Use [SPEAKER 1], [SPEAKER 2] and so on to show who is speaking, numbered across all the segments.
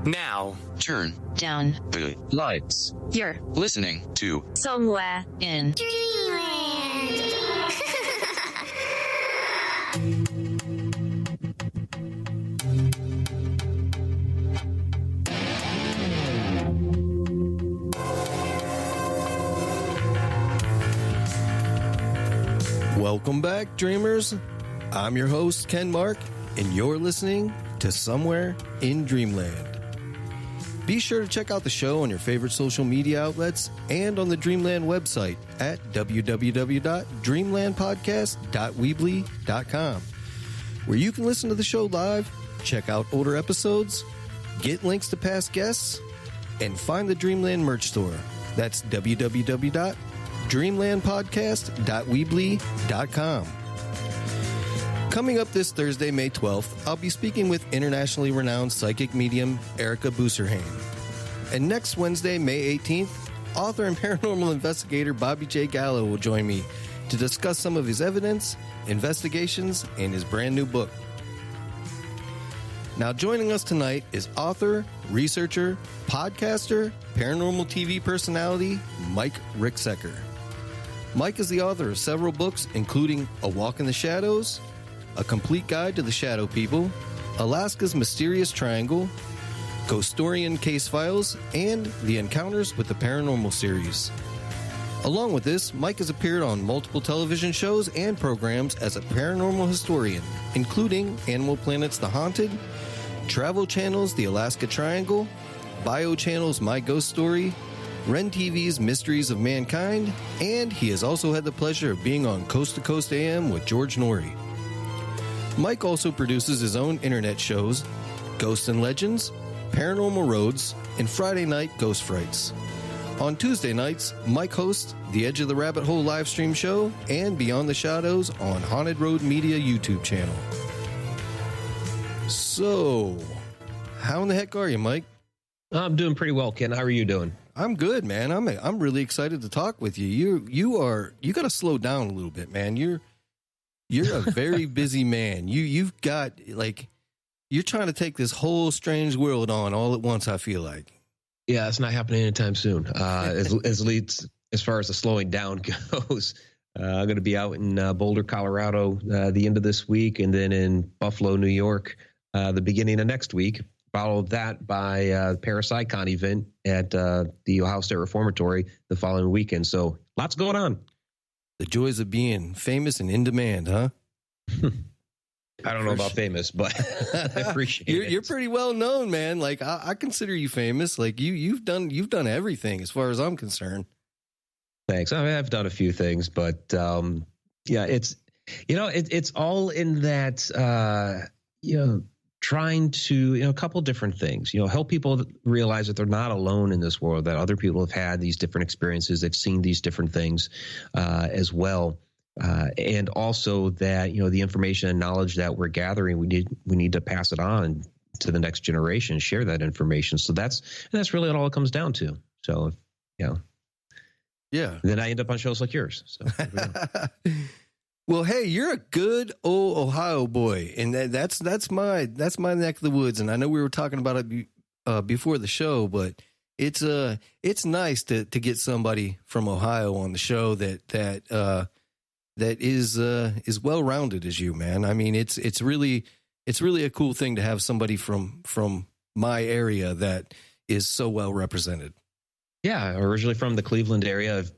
[SPEAKER 1] Now,
[SPEAKER 2] turn
[SPEAKER 3] down
[SPEAKER 2] the lights.
[SPEAKER 3] You're
[SPEAKER 2] listening to
[SPEAKER 3] Somewhere in
[SPEAKER 4] Dreamland.
[SPEAKER 5] Welcome back, dreamers. I'm your host, Ken Mark, and you're listening to Somewhere in Dreamland. Be sure to check out the show on your favorite social media outlets and on the Dreamland website at www.dreamlandpodcast.weebly.com, where you can listen to the show live, check out older episodes, get links to past guests, and find the Dreamland merch store. That's www.dreamlandpodcast.weebly.com. Coming up this Thursday, May 12th, I'll be speaking with internationally renowned psychic medium Erica Busserhain. And next Wednesday, May 18th, author and paranormal investigator Bobby J. Gallo will join me to discuss some of his evidence, investigations, and his brand new book. Now, joining us tonight is author, researcher, podcaster, paranormal TV personality, Mike Ricksecker. Mike is the author of several books, including A Walk in the Shadows, A Complete Guide to the Shadow People, Alaska's Mysterious Triangle, Ghostorian Case Files, and the Encounters with the Paranormal series. Along with this, Mike has appeared on multiple television shows and programs as a paranormal historian, including Animal Planet's The Haunted, Travel Channel's The Alaska Triangle, Bio Channel's My Ghost Story, RenTV's Mysteries of Mankind, and he has also had the pleasure of being on Coast to Coast AM with George Noory. Mike also produces his own internet shows, Ghosts and Legends, Paranormal Roads, and Friday Night Ghost Frights. On Tuesday nights, Mike hosts the Edge of the Rabbit Hole livestream show and Beyond the Shadows on Haunted Road Media YouTube channel. So, how in the heck are you, Mike?
[SPEAKER 6] I'm doing pretty well, Ken. How are you doing?
[SPEAKER 5] I'm good, man. I'm really excited to talk with you. You got to slow down a little bit, man. You're a very busy man. You've got you're trying to take this whole strange world on all at once, I feel like.
[SPEAKER 6] Yeah, it's not happening anytime soon. As far as the slowing down goes, I'm going to be out in Boulder, Colorado, the end of this week, and then in Buffalo, New York, the beginning of next week. Followed that by the Parapsychon event at the Ohio State Reformatory the following weekend. So lots going on.
[SPEAKER 5] The joys of being famous and in demand, huh?
[SPEAKER 6] I don't know about famous, but I appreciate it.
[SPEAKER 5] You're pretty well known, man. Like I consider you famous. Like you've done everything as far as I'm concerned.
[SPEAKER 6] Thanks. I mean, I've done a few things, but yeah, it's all in that trying to a couple different things. Help people realize that they're not alone in this world. That other people have had these different experiences. They've seen these different things as well. And also that, the information and knowledge that we're gathering, we need to pass it on to the next generation, share that information. So that's really all it comes down to. So, yeah. Then I end up on shows like yours. So,
[SPEAKER 5] well, hey, you're a good old Ohio boy, and that's my neck of the woods. And I know we were talking about it before the show, but it's nice to get somebody from Ohio on the show that is well rounded as you, man. I mean, it's really a cool thing to have somebody from my area that is so well represented.
[SPEAKER 6] Yeah, originally from the Cleveland area. I've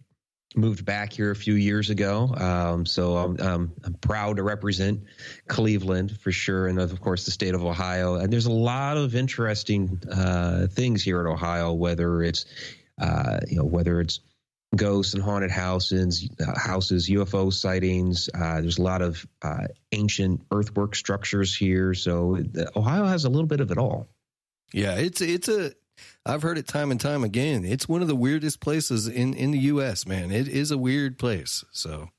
[SPEAKER 6] moved back here a few years ago, so I'm proud to represent Cleveland for sure, and of course the state of Ohio. And there's a lot of interesting things here in Ohio, whether it's ghosts and haunted houses, UFO sightings. There's a lot of ancient earthwork structures here. So Ohio has a little bit of it all.
[SPEAKER 5] Yeah, I've heard it time and time again. It's one of the weirdest places in the U.S., man. It is a weird place. So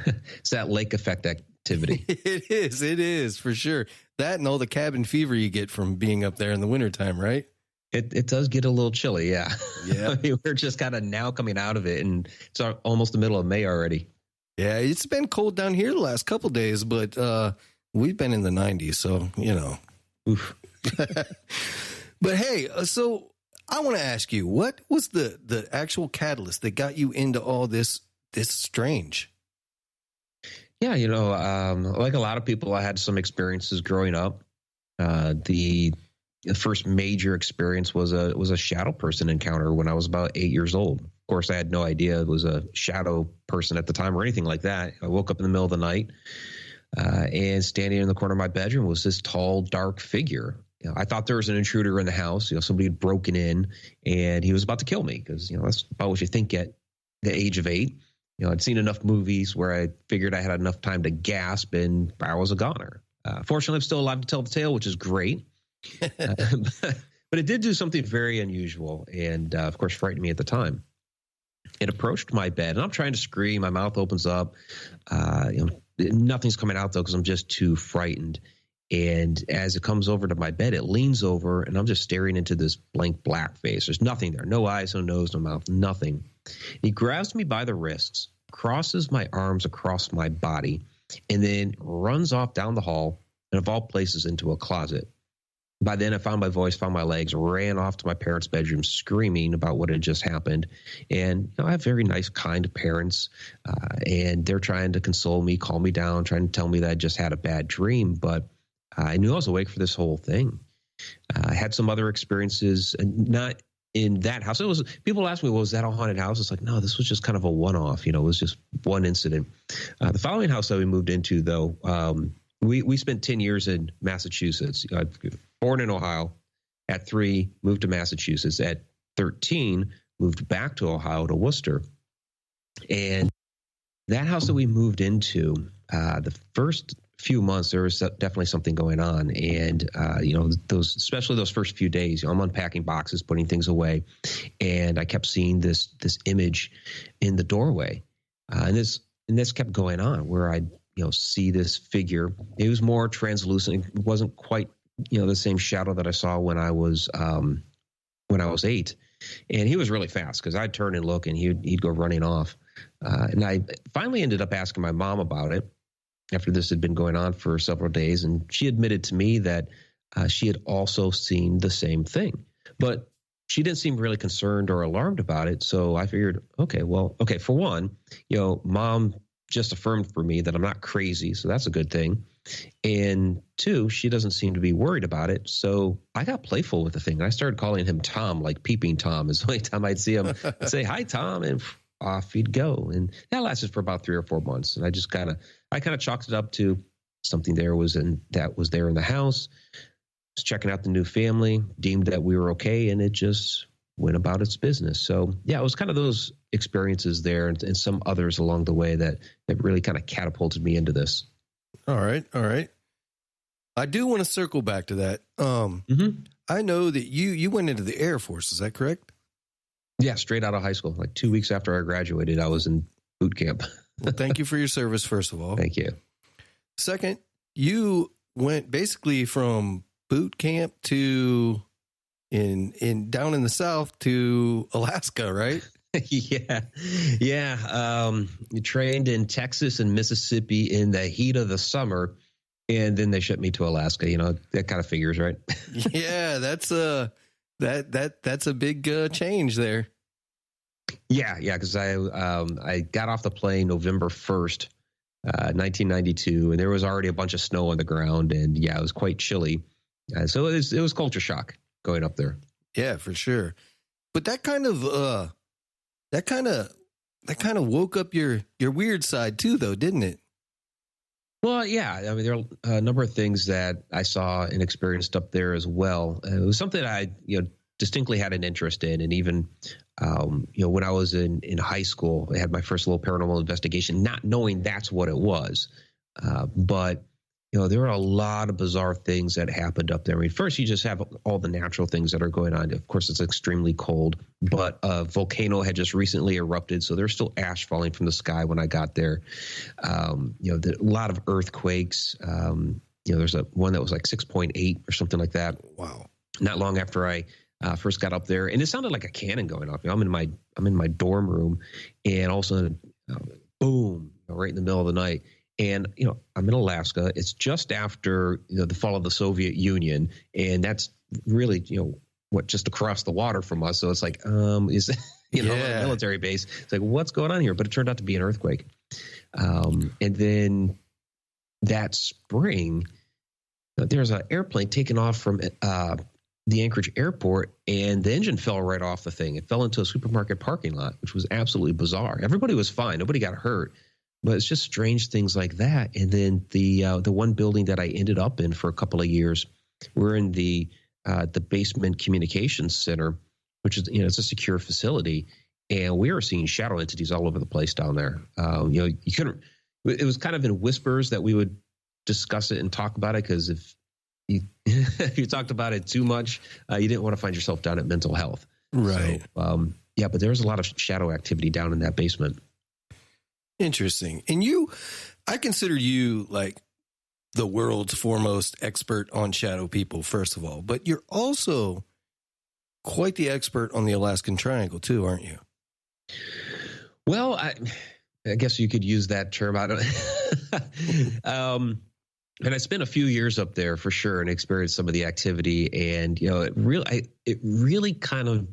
[SPEAKER 6] it's that lake effect activity.
[SPEAKER 5] It is for sure. That and all the cabin fever you get from being up there in the wintertime, right?
[SPEAKER 6] It does get a little chilly, yeah.
[SPEAKER 5] Yeah.
[SPEAKER 6] I mean, we're just kind of now coming out of it, and it's almost the middle of May already.
[SPEAKER 5] Yeah, it's been cold down here the last couple of days, but we've been in the 90s, so,
[SPEAKER 6] Oof.
[SPEAKER 5] But hey, so I want to ask you, what was the actual catalyst that got you into all this strange?
[SPEAKER 6] Yeah, like a lot of people, I had some experiences growing up. The first major experience was a shadow person encounter when I was about 8 years old. Of course, I had no idea it was a shadow person at the time or anything like that. I woke up in the middle of the night, and standing in the corner of my bedroom was this tall, dark figure. I thought there was an intruder in the house. Somebody had broken in, and he was about to kill me because that's about what you think at the age of 8. I'd seen enough movies where I figured I had enough time to gasp, and I was a goner. Fortunately, I'm still alive to tell the tale, which is great. But it did do something very unusual and, of course, frightened me at the time. It approached my bed, and I'm trying to scream. My mouth opens up. Nothing's coming out, though, because I'm just too frightened. And as it comes over to my bed, it leans over, and I'm just staring into this blank black face. There's nothing there. No eyes, no nose, no mouth, nothing. He grabs me by the wrists, crosses my arms across my body, and then runs off down the hall, and of all places, into a closet. By then, I found my voice, found my legs, ran off to my parents' bedroom screaming about what had just happened. And I have very nice, kind parents, and they're trying to console me, calm me down, trying to tell me that I just had a bad dream. But I knew I was awake for this whole thing. I had some other experiences, and not in that house. It was, people ask me, well, was that a haunted house? It's like, no, this was just kind of a one-off. It was just one incident. The following house that we moved into, though, we spent 10 years in Massachusetts. Born in Ohio. At 3, moved to Massachusetts. At 13, moved back to Ohio, to Worcester. And that house that we moved into, the first few months, there was definitely something going on. And, especially those first few days, I'm unpacking boxes, putting things away. And I kept seeing this image in the doorway. And this kept going on where I'd, see this figure. It was more translucent. It wasn't quite, the same shadow that I saw when I was 8. And he was really fast because I'd turn and look and he'd go running off. And I finally ended up asking my mom about it after this had been going on for several days. And she admitted to me that she had also seen the same thing, but she didn't seem really concerned or alarmed about it. So I figured, okay, for one, mom just affirmed for me that I'm not crazy. So that's a good thing. And 2, she doesn't seem to be worried about it. So I got playful with the thing. I started calling him Tom, like Peeping Tom is the only time I'd see him. I'd say, hi, Tom. And off he'd go. And that lasted for about 3 or 4 months. And I just kind of chalked it up to something there was there in the house. Was checking out the new family, deemed that we were okay. And it just went about its business. So yeah, it was kind of those experiences there and some others along the way that really kind of catapulted me into this.
[SPEAKER 5] All right. I do want to circle back to that. I know that you went into the Air Force. Is that correct?
[SPEAKER 6] Yeah, straight out of high school. Like 2 weeks after I graduated, I was in boot camp.
[SPEAKER 5] Well, thank you for your service, first of all.
[SPEAKER 6] Thank you.
[SPEAKER 5] Second, you went basically from boot camp to down in the South to Alaska, right?
[SPEAKER 6] Yeah. You trained in Texas and Mississippi in the heat of the summer, and then they shipped me to Alaska. That kind of figures, right?
[SPEAKER 5] Yeah, that's a big change there.
[SPEAKER 6] Yeah, because I got off the plane November 1st, 1992, and there was already a bunch of snow on the ground, and yeah, it was quite chilly. So it was culture shock going up there.
[SPEAKER 5] Yeah, for sure. But that kind of woke up your weird side too, though, didn't it?
[SPEAKER 6] Well, yeah. I mean, there are a number of things that I saw and experienced up there as well. It was something I, distinctly had an interest in. And even, when I was in high school, I had my first little paranormal investigation, not knowing that's what it was. But there are a lot of bizarre things that happened up there. I mean, first, you just have all the natural things that are going on. Of course, it's extremely cold, but a volcano had just recently erupted, so there's still ash falling from the sky when I got there. A lot of earthquakes. There's one that was like 6.8 or something like that.
[SPEAKER 5] Wow!
[SPEAKER 6] Not long after I first got up there, and it sounded like a cannon going off. I'm in my dorm room, and all of a sudden, boom! Right in the middle of the night. And, I'm in Alaska. It's just after, the fall of the Soviet Union. And that's really, just across the water from us. So it's like, is a military base. It's like, what's going on here? But it turned out to be an earthquake. And then that spring, there's an airplane taking off from the Anchorage airport, and the engine fell right off the thing. It fell into a supermarket parking lot, which was absolutely bizarre. Everybody was fine. Nobody got hurt. But it's just strange things like that. And then the one building that I ended up in for a couple of years, we're in the basement communications center, which is, it's a secure facility. And we were seeing shadow entities all over the place down there. You couldn't, it was kind of in whispers that we would discuss it and talk about it, because if you talked about it too much, you didn't want to find yourself down at mental health.
[SPEAKER 5] Right.
[SPEAKER 6] So, but there was a lot of shadow activity down in that basement.
[SPEAKER 5] Interesting. And I consider you like the world's foremost expert on shadow people, first of all, but you're also quite the expert on the Alaskan Triangle too, aren't you?
[SPEAKER 6] Well, I guess you could use that term. I don't. And I spent a few years up there for sure and experienced some of the activity. And, it really kind of,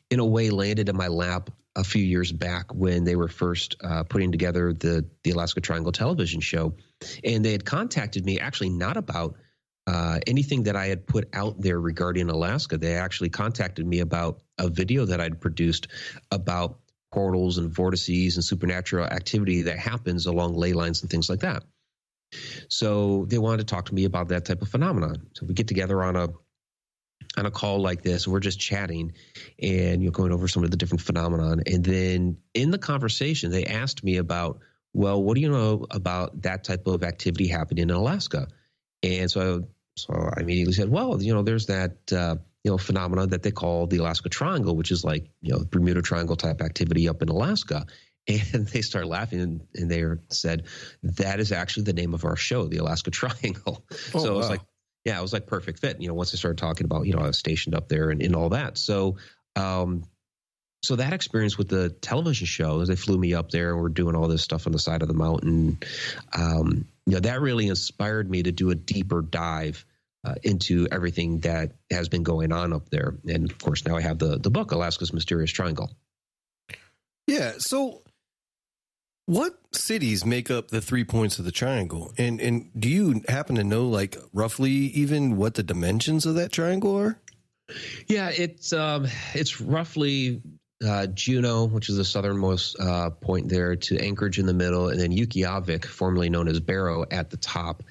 [SPEAKER 6] in a way, landed in my lap a few years back when they were first putting together the Alaska Triangle television show. And they had contacted me, actually not about anything that I had put out there regarding Alaska. They actually contacted me about a video that I'd produced about portals and vortices and supernatural activity that happens along ley lines and things like that. So they wanted to talk to me about that type of phenomenon. So we get together on a call like this, and we're just chatting and going over some of the different phenomenon. And then in the conversation, they asked me about, well, what do you know about that type of activity happening in Alaska? And so I immediately said, well, there's that phenomenon that they call the Alaska Triangle, which is like Bermuda Triangle type activity up in Alaska. And they started laughing, and they said, that is actually the name of our show, the Alaska Triangle.
[SPEAKER 5] Oh,
[SPEAKER 6] so it was like perfect fit. Once I started talking about, I was stationed up there and all that. So, so that experience with the television show, as they flew me up there and we're doing all this stuff on the side of the mountain, that really inspired me to do a deeper dive into everything that has been going on up there. And of course, now I have the book, Alaska's Mysterious Triangle.
[SPEAKER 5] Yeah. So what cities make up the 3 points of the triangle? And do you happen to know, like, roughly even what the dimensions of that triangle are?
[SPEAKER 6] Yeah, it's roughly Juneau, which is the southernmost point there, to Anchorage in the middle, and then Yukiavik, formerly known as Barrow, at the top.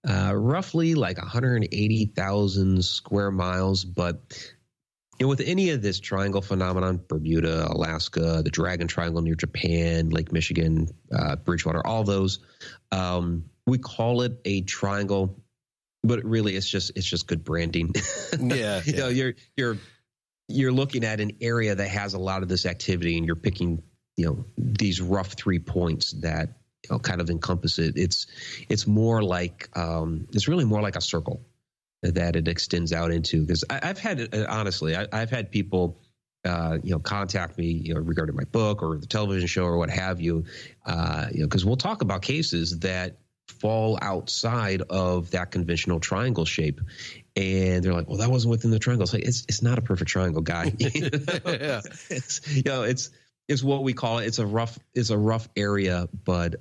[SPEAKER 6] Roughly like 180,000 square miles, but with any of this triangle phenomenon, Bermuda, Alaska, the Dragon Triangle near Japan, Lake Michigan, Bridgewater, all those, we call it a triangle, but really it's just good branding.
[SPEAKER 5] Yeah,
[SPEAKER 6] you're looking at an area that has a lot of this activity, and you're picking these rough 3 points that kind of encompass it. It's more like it's really more like a circle that it extends out into. Because I've had, honestly, I've had people, contact me, regarding my book or the television show or what have you, because we'll talk about cases that fall outside of that conventional triangle shape, and they're like, "Well, that wasn't within the triangle." It's like it's not a perfect triangle, guy.
[SPEAKER 5] Yeah.
[SPEAKER 6] It's what we call it. It's a rough area, but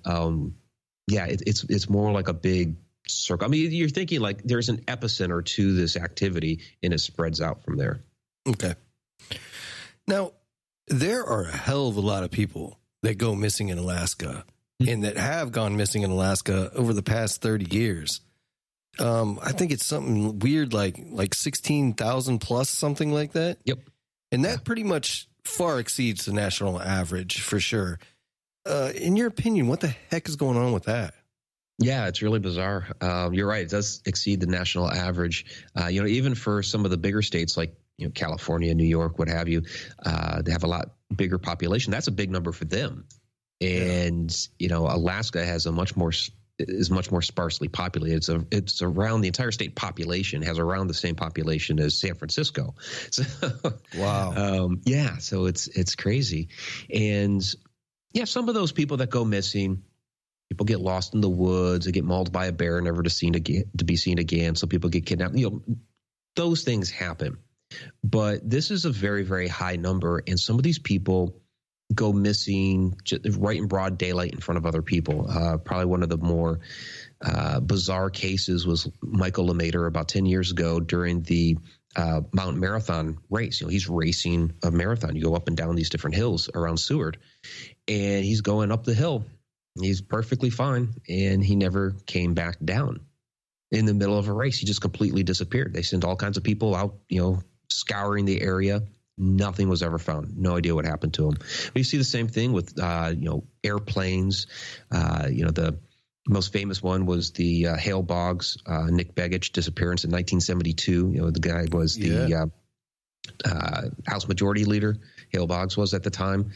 [SPEAKER 6] it's more like a big circle. I mean, you're thinking like there's an epicenter to this activity, and it spreads out from there.
[SPEAKER 5] Okay. Now, there are a hell of a lot of people that go missing in Alaska and that have gone missing in Alaska over the past 30 years. I think it's something weird like 16,000 plus, something like that.
[SPEAKER 6] Yep.
[SPEAKER 5] And that pretty much far exceeds the national average for sure. In your opinion, what the heck is going on with that?
[SPEAKER 6] Yeah, it's really bizarre. You're right. It does exceed the national average. Even for some of the bigger states like California, New York, what have you, they have a lot bigger population. That's a big number for them. And, Alaska has is much more sparsely populated. It's around the entire state population has around the same population as San Francisco. So,
[SPEAKER 5] wow.
[SPEAKER 6] So it's crazy. And some of those people that go missing, people get lost in the woods, they get mauled by a bear, never to be seen again. So people get kidnapped. Those things happen. But this is a very, very high number. And some of these people go missing right in broad daylight in front of other people. Probably one of the more bizarre cases was Michael LeMaitre about 10 years ago during the mountain marathon race. He's racing a marathon. You go up and down these different hills around Seward, and he's going up the hill. He's perfectly fine, and he never came back down. In the middle of a race, he just completely disappeared. They sent all kinds of people out, scouring the area. Nothing was ever found. No idea what happened to him. We see the same thing with, airplanes. The most famous one was the Hale Boggs, Nick Begich disappearance in 1972. The guy was the House Majority Leader. Hale Boggs was at the time.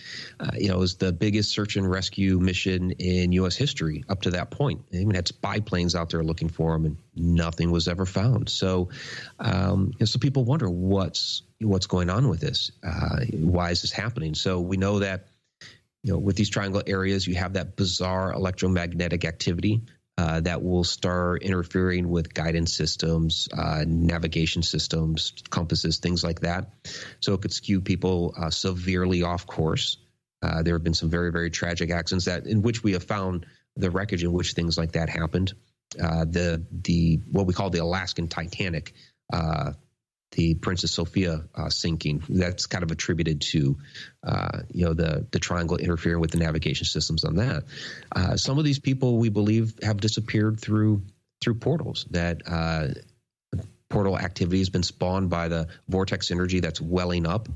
[SPEAKER 6] It was the biggest search and rescue mission in U.S. history up to that point. They even had spy planes out there looking for him, and nothing was ever found. So, so people wonder what's going on with this. Why is this happening? So we know that with these triangle areas, you have that bizarre electromagnetic activity that will start interfering with guidance systems, navigation systems, compasses, things like that. So it could skew people severely off course. There have been some very, very tragic accidents in which we have found the wreckage in which things like that happened. The what we call the Alaskan Titanic, the Princess Sophia sinking, that's kind of attributed to, the triangle interfering with the navigation systems on that. Some of these people, we believe, have disappeared through portals. That portal activity has been spawned by the vortex energy that's welling up,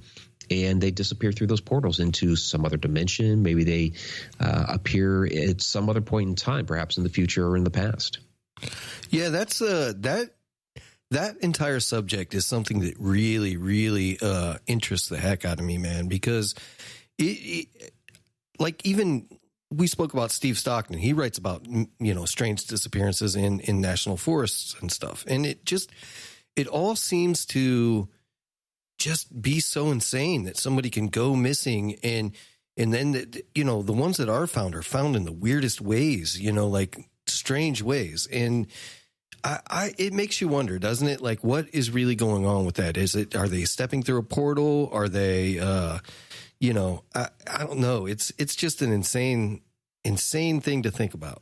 [SPEAKER 6] and they disappear through those portals into some other dimension. Maybe they appear at some other point in time, perhaps in the future or in the past.
[SPEAKER 5] Yeah, that's that entire subject is something that really, really interests the heck out of me, man, because even we spoke about Steve Stockton. He writes about, strange disappearances in national forests and stuff. And it all seems to just be so insane that somebody can go missing and then, the ones that are found in the weirdest ways, like strange ways. And it makes you wonder, doesn't it? Like, what is really going on with that? Are they stepping through a portal? Are they, I don't know. It's just an insane thing to think about.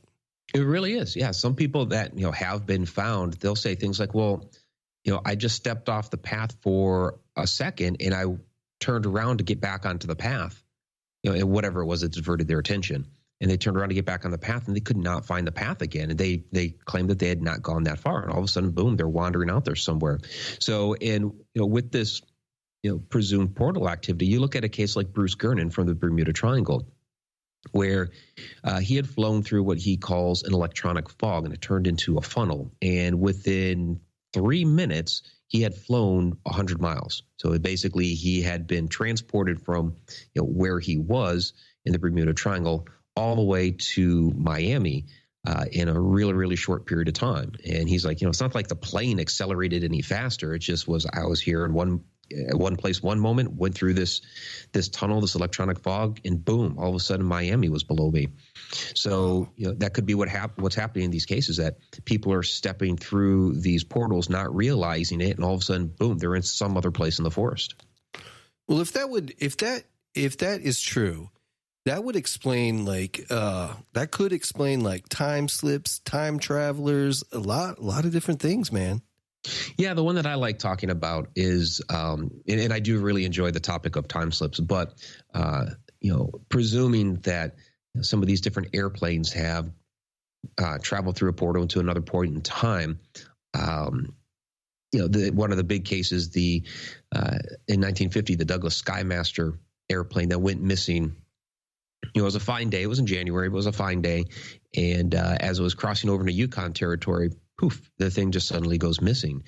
[SPEAKER 6] It really is. Yeah. Some people that, have been found, they'll say things like, well, I just stepped off the path for a second and I turned around to get back onto the path, and whatever it was that diverted their attention. And they turned around to get back on the path, and they could not find the path again. And they claimed that they had not gone that far. And all of a sudden, boom, they're wandering out there somewhere. So, with this, presumed portal activity, you look at a case like Bruce Gernon from the Bermuda Triangle, where he had flown through what he calls an electronic fog, and it turned into a funnel. And within 3 minutes, he had flown 100 miles. So basically, he had been transported from where he was in the Bermuda Triangle all the way to Miami in a really, really short period of time. And he's like, it's not like the plane accelerated any faster. It just was, I was here in one place, one moment, went through this tunnel, this electronic fog, and boom, all of a sudden Miami was below me. So, that could be what's happening in these cases, that people are stepping through these portals, not realizing it. And all of a sudden, boom, they're in some other place in the forest.
[SPEAKER 5] Well, if that is true, that would explain time slips, time travelers, a lot of different things, man.
[SPEAKER 6] Yeah, the one that I like talking about is, and I do really enjoy the topic of time slips, but presuming that some of these different airplanes have traveled through a portal into another point in time. One of the big cases, in 1950, the Douglas Skymaster airplane that went missing. It was a fine day. It was in January, but it was a fine day. And as it was crossing over into Yukon territory, poof, the thing just suddenly goes missing.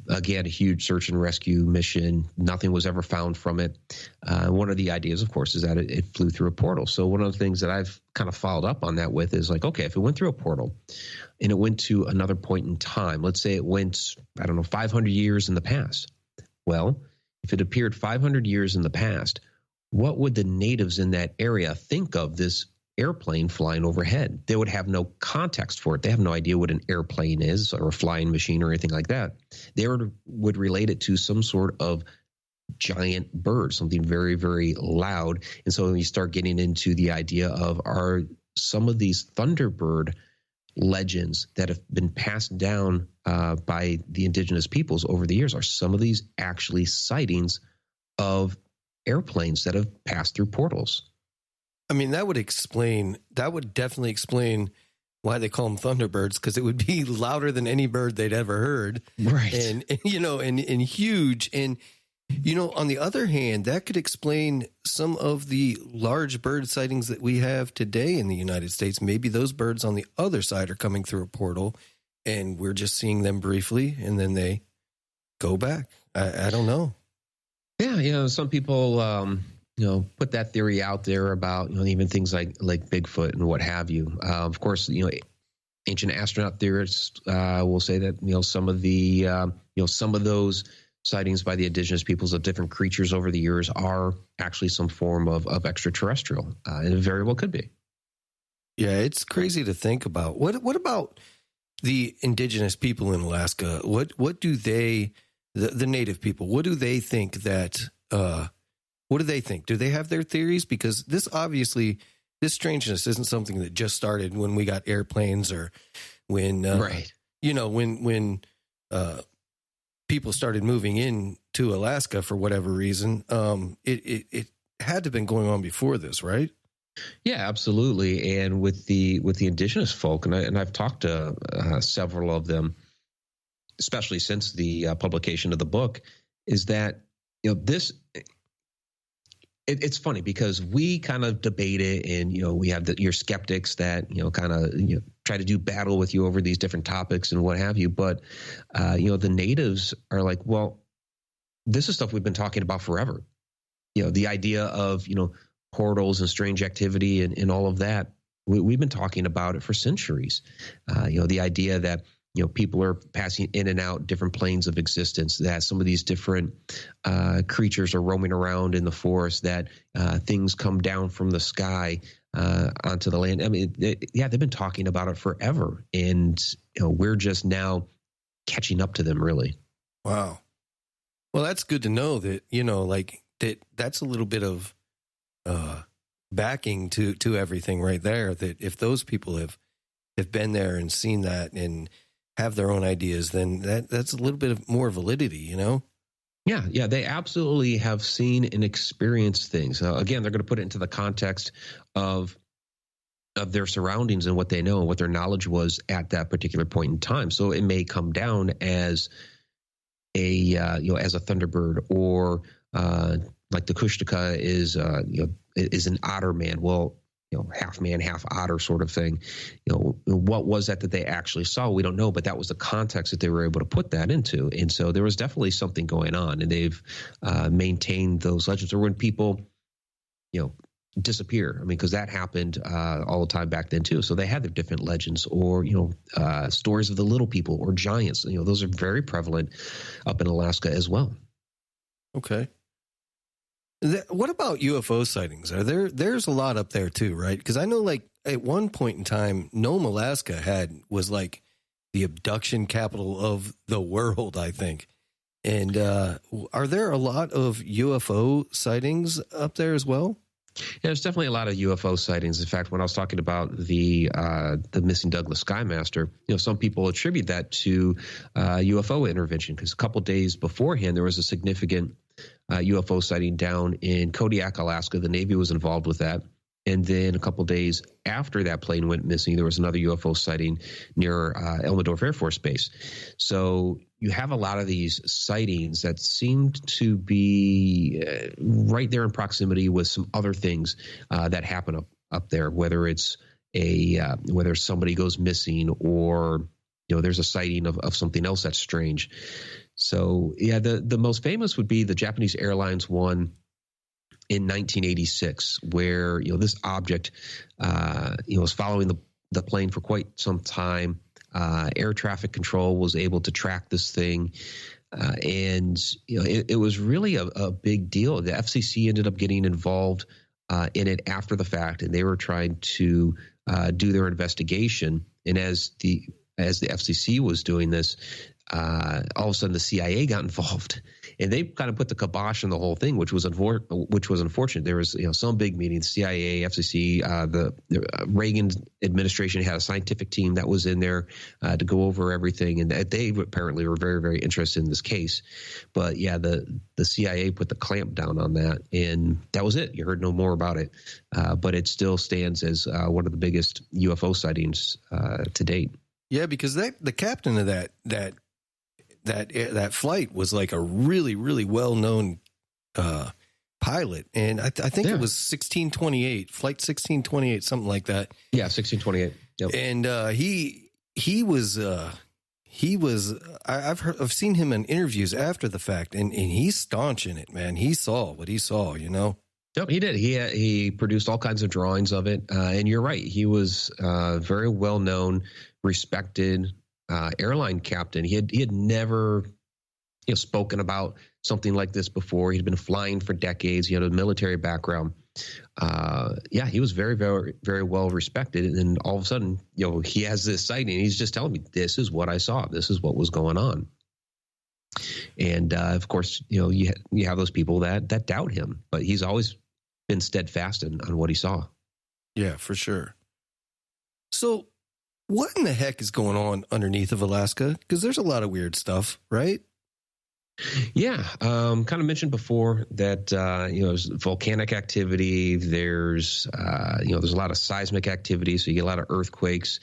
[SPEAKER 6] Again, a huge search and rescue mission. Nothing was ever found from it. One of the ideas, of course, is that it flew through a portal. So one of the things that I've kind of followed up on that with is like, okay, if it went through a portal and it went to another point in time, let's say it went, 500 years in the past. Well, if it appeared 500 years in the past, what would the natives in that area think of this airplane flying overhead. They would have no context for it. They have no idea what an airplane is or a flying machine or anything like that. They would relate it to some sort of giant bird, something very, very loud. And so you start getting into the idea of, are some of these Thunderbird legends that have been passed down by the indigenous peoples over the years, are some of these actually sightings of airplanes that have passed through portals?
[SPEAKER 5] I mean, that would definitely explain why they call them Thunderbirds, because it would be louder than any bird they'd ever heard.
[SPEAKER 6] Right.
[SPEAKER 5] And huge. And, on the other hand, that could explain some of the large bird sightings that we have today in the United States. Maybe those birds on the other side are coming through a portal and we're just seeing them briefly and then they go back. I don't know.
[SPEAKER 6] Yeah. Some people, put that theory out there about, even things like Bigfoot and what have you. Of course, ancient astronaut theorists will say that, some of the, some of those sightings by the indigenous peoples of different creatures over the years are actually some form of extraterrestrial. And it very well could be.
[SPEAKER 5] Yeah, it's crazy to think about. What about the indigenous people in Alaska? What do they, the native people, what do they think that, what do they think? Do they have their theories? Because this strangeness isn't something that just started when we got airplanes or when,
[SPEAKER 6] right.
[SPEAKER 5] When people started moving into Alaska for whatever reason. It had to have been going on before this, right?
[SPEAKER 6] Yeah, absolutely. And with the indigenous folk, and I've talked to several of them, especially since the publication of the book, is that this. It's funny because we kind of debate it, and we have your skeptics that kind of try to do battle with you over these different topics and what have you. But the natives are like, well, this is stuff we've been talking about forever. The idea of portals and strange activity and all of that. We've been talking about it for centuries. The idea that people are passing in and out different planes of existence, that some of these different creatures are roaming around in the forest, that things come down from the sky onto the land. I mean, they've been talking about it forever. And we're just now catching up to them, really. Wow.
[SPEAKER 5] Well, that's good to know that, that's a little bit of backing to everything right there, that if those people have been there and seen that and have their own ideas, then that's a little bit of more validity,
[SPEAKER 6] Yeah, they absolutely have seen and experienced things. Again, they're going to put it into the context of their surroundings and what they know and what their knowledge was at that particular point in time. So it may come down as as a Thunderbird, or like the Kushtaka is an otter man. Well, half man, half otter sort of thing. What was that they actually saw? We don't know, but that was the context that they were able to put that into. And so there was definitely something going on, and they've maintained those legends. Or when people, disappear. I mean, because that happened all the time back then too. So they had their different legends, or stories of the little people or giants. Those are very prevalent up in Alaska as well.
[SPEAKER 5] Okay. What about UFO sightings? There's a lot up there too, right? Because I know, at one point in time, Nome, Alaska was like the abduction capital of the world, I think. And are there a lot of UFO sightings up there as well?
[SPEAKER 6] Yeah, there's definitely a lot of UFO sightings. In fact, when I was talking about the missing Douglas Skymaster, some people attribute that to UFO intervention, because a couple days beforehand there was a significant UFO sighting down in Kodiak, Alaska. The Navy was involved with that. And then a couple days after that plane went missing, there was another UFO sighting near Elmendorf Air Force Base. So you have a lot of these sightings that seemed to be right there in proximity with some other things that happen up there, whether it's whether somebody goes missing, or there's a sighting of something else that's strange. So yeah, the most famous would be the Japanese Airlines one in 1986, where this object was following the plane for quite some time. Air traffic control was able to track this thing, and it was really a big deal. The FCC ended up getting involved in it after the fact, and they were trying to do their investigation. And as the FCC was doing this, all of a sudden the CIA got involved, and they kind of put the kibosh on the whole thing, which was unfortunate. There was some big meetings, CIA, FCC, the Reagan administration had a scientific team that was in there to go over everything, and they apparently were very, very interested in this case. But yeah, the CIA put the clamp down on that, and that was it. You heard no more about it, but it still stands as one of the biggest UFO sightings to date.
[SPEAKER 5] Yeah, because the captain of that flight was like a really, really well-known pilot. And I think it was 1628, flight 1628, something like that.
[SPEAKER 6] Yeah, 1628. Yep.
[SPEAKER 5] And I've seen him in interviews after the fact, and he's staunch in it, man. He saw what he saw,
[SPEAKER 6] Yep, he did. He produced all kinds of drawings of it. And you're right. He was very well-known, respected airline captain. He had never spoken about something like this before. He'd been flying for decades. He had a military background. He was very, very, very well respected. And then all of a sudden, he has this sighting. He's just telling me, this is what I saw. This is what was going on. And of course, you have those people that doubt him, but he's always been steadfast on what he saw.
[SPEAKER 5] Yeah, for sure. So what in the heck is going on underneath of Alaska? Because there's a lot of weird stuff, right?
[SPEAKER 6] Yeah. Kind of mentioned before that, there's volcanic activity. There's a lot of seismic activity. So you get a lot of earthquakes,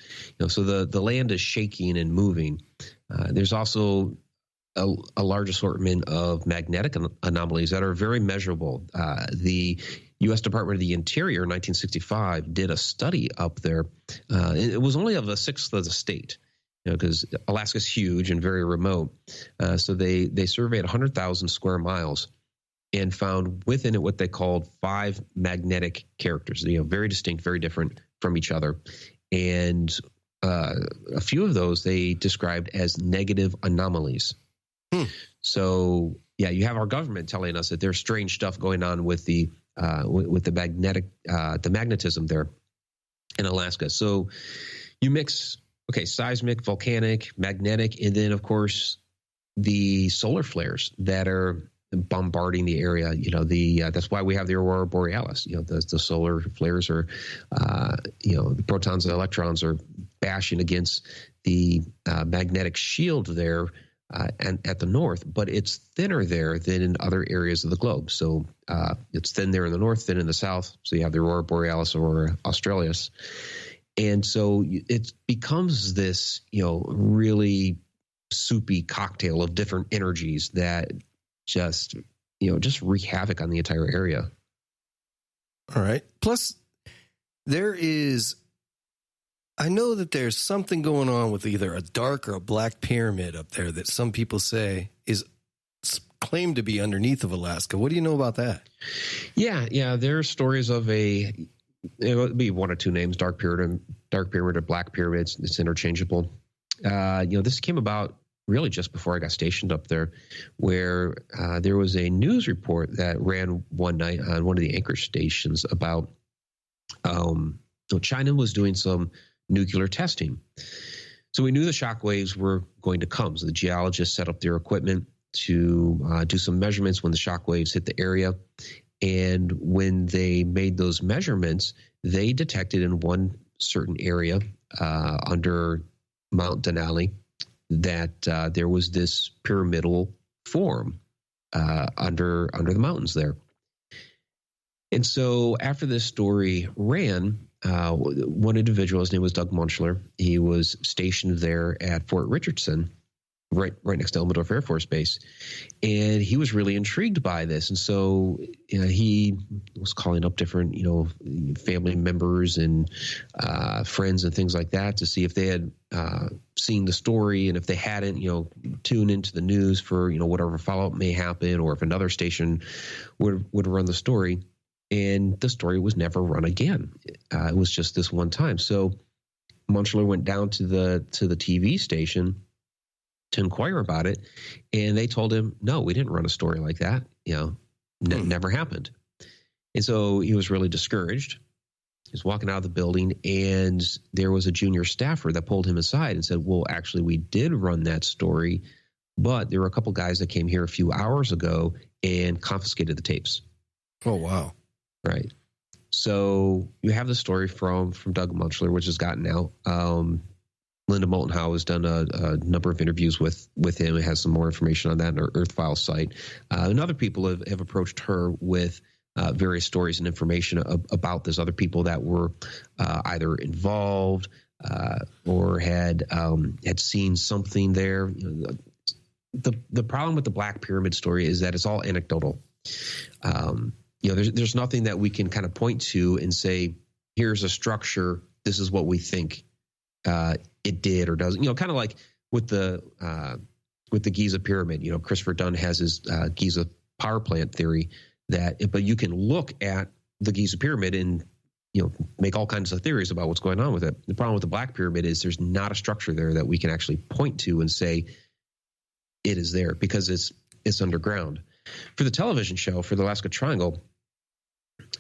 [SPEAKER 6] so the land is shaking and moving. There's also a large assortment of magnetic anomalies that are very measurable. The U.S. Department of the Interior in 1965 did a study up there. It was only of a sixth of the state, because Alaska's huge and very remote. So they surveyed 100,000 square miles and found within it what they called 5 magnetic characters, very distinct, very different from each other. And a few of those they described as negative anomalies. So yeah, you have our government telling us that there's strange stuff going on with the magnetism there in Alaska. So you mix seismic, volcanic, magnetic, and then of course the solar flares that are bombarding the area. That's why we have the aurora borealis. The solar flares are, the protons and electrons are bashing against the magnetic shield there. And at the north, but it's thinner there than in other areas of the globe. So it's thin there in the north, thin in the south. So you have the aurora borealis or australis. And so it becomes this, really soupy cocktail of different energies that just wreak havoc on the entire area.
[SPEAKER 5] All right. Plus, I know that there's something going on with either a dark or a black pyramid up there that some people say is claimed to be underneath of Alaska. What do you know about that? Yeah. There are stories of it would be one or two names, dark pyramid or black pyramid. It's interchangeable. This came about really just before I got stationed up there, where there was a news report that ran one night on one of the anchor stations about China was doing some nuclear testing. So we knew the shock waves were going to come. So the geologists set up their equipment to do some measurements when the shock waves hit the area. And when they made those measurements, they detected in one certain area under Mount Denali that there was this pyramidal form under the mountains there. And so after this story ran, one individual, his name was Doug Munschler. He was stationed there at Fort Richardson, right next to Elmendorf Air Force Base. And he was really intrigued by this. And so he was calling up different, family members and friends and things like that to see if they had seen the story. And if they hadn't, tune into the news for, whatever follow-up may happen, or if another station would run the story. And the story was never run again. It was just this one time. So Munschler went down to the TV station to inquire about it, and they told him, "No, we didn't run a story like that. Never happened."
[SPEAKER 6] And so he was really discouraged. He was walking out of the building, and there was a junior staffer that pulled him aside and said, well, actually, we did run that story, but there were a couple guys that came here a few hours ago and confiscated the tapes.
[SPEAKER 5] Oh, wow.
[SPEAKER 6] Right. So you have the story from Doug Munschler, which has gotten out. Linda Moulton Howe has done a number of interviews with him and has some more information on that on our Earth Files site. And other people have approached her with various stories and information about this. Other people that were either involved or had seen something there. The problem with the Black Pyramid story is that it's all anecdotal. There's nothing that we can kind of point to and say, here's a structure. This is what we think it did or doesn't. Kind of like with the Giza pyramid. Christopher Dunn has his Giza power plant theory but you can look at the Giza pyramid and make all kinds of theories about what's going on with it. The problem with the Black Pyramid is there's not a structure there that we can actually point to and say it is there because it's underground. For the television show, for the Alaska Triangle,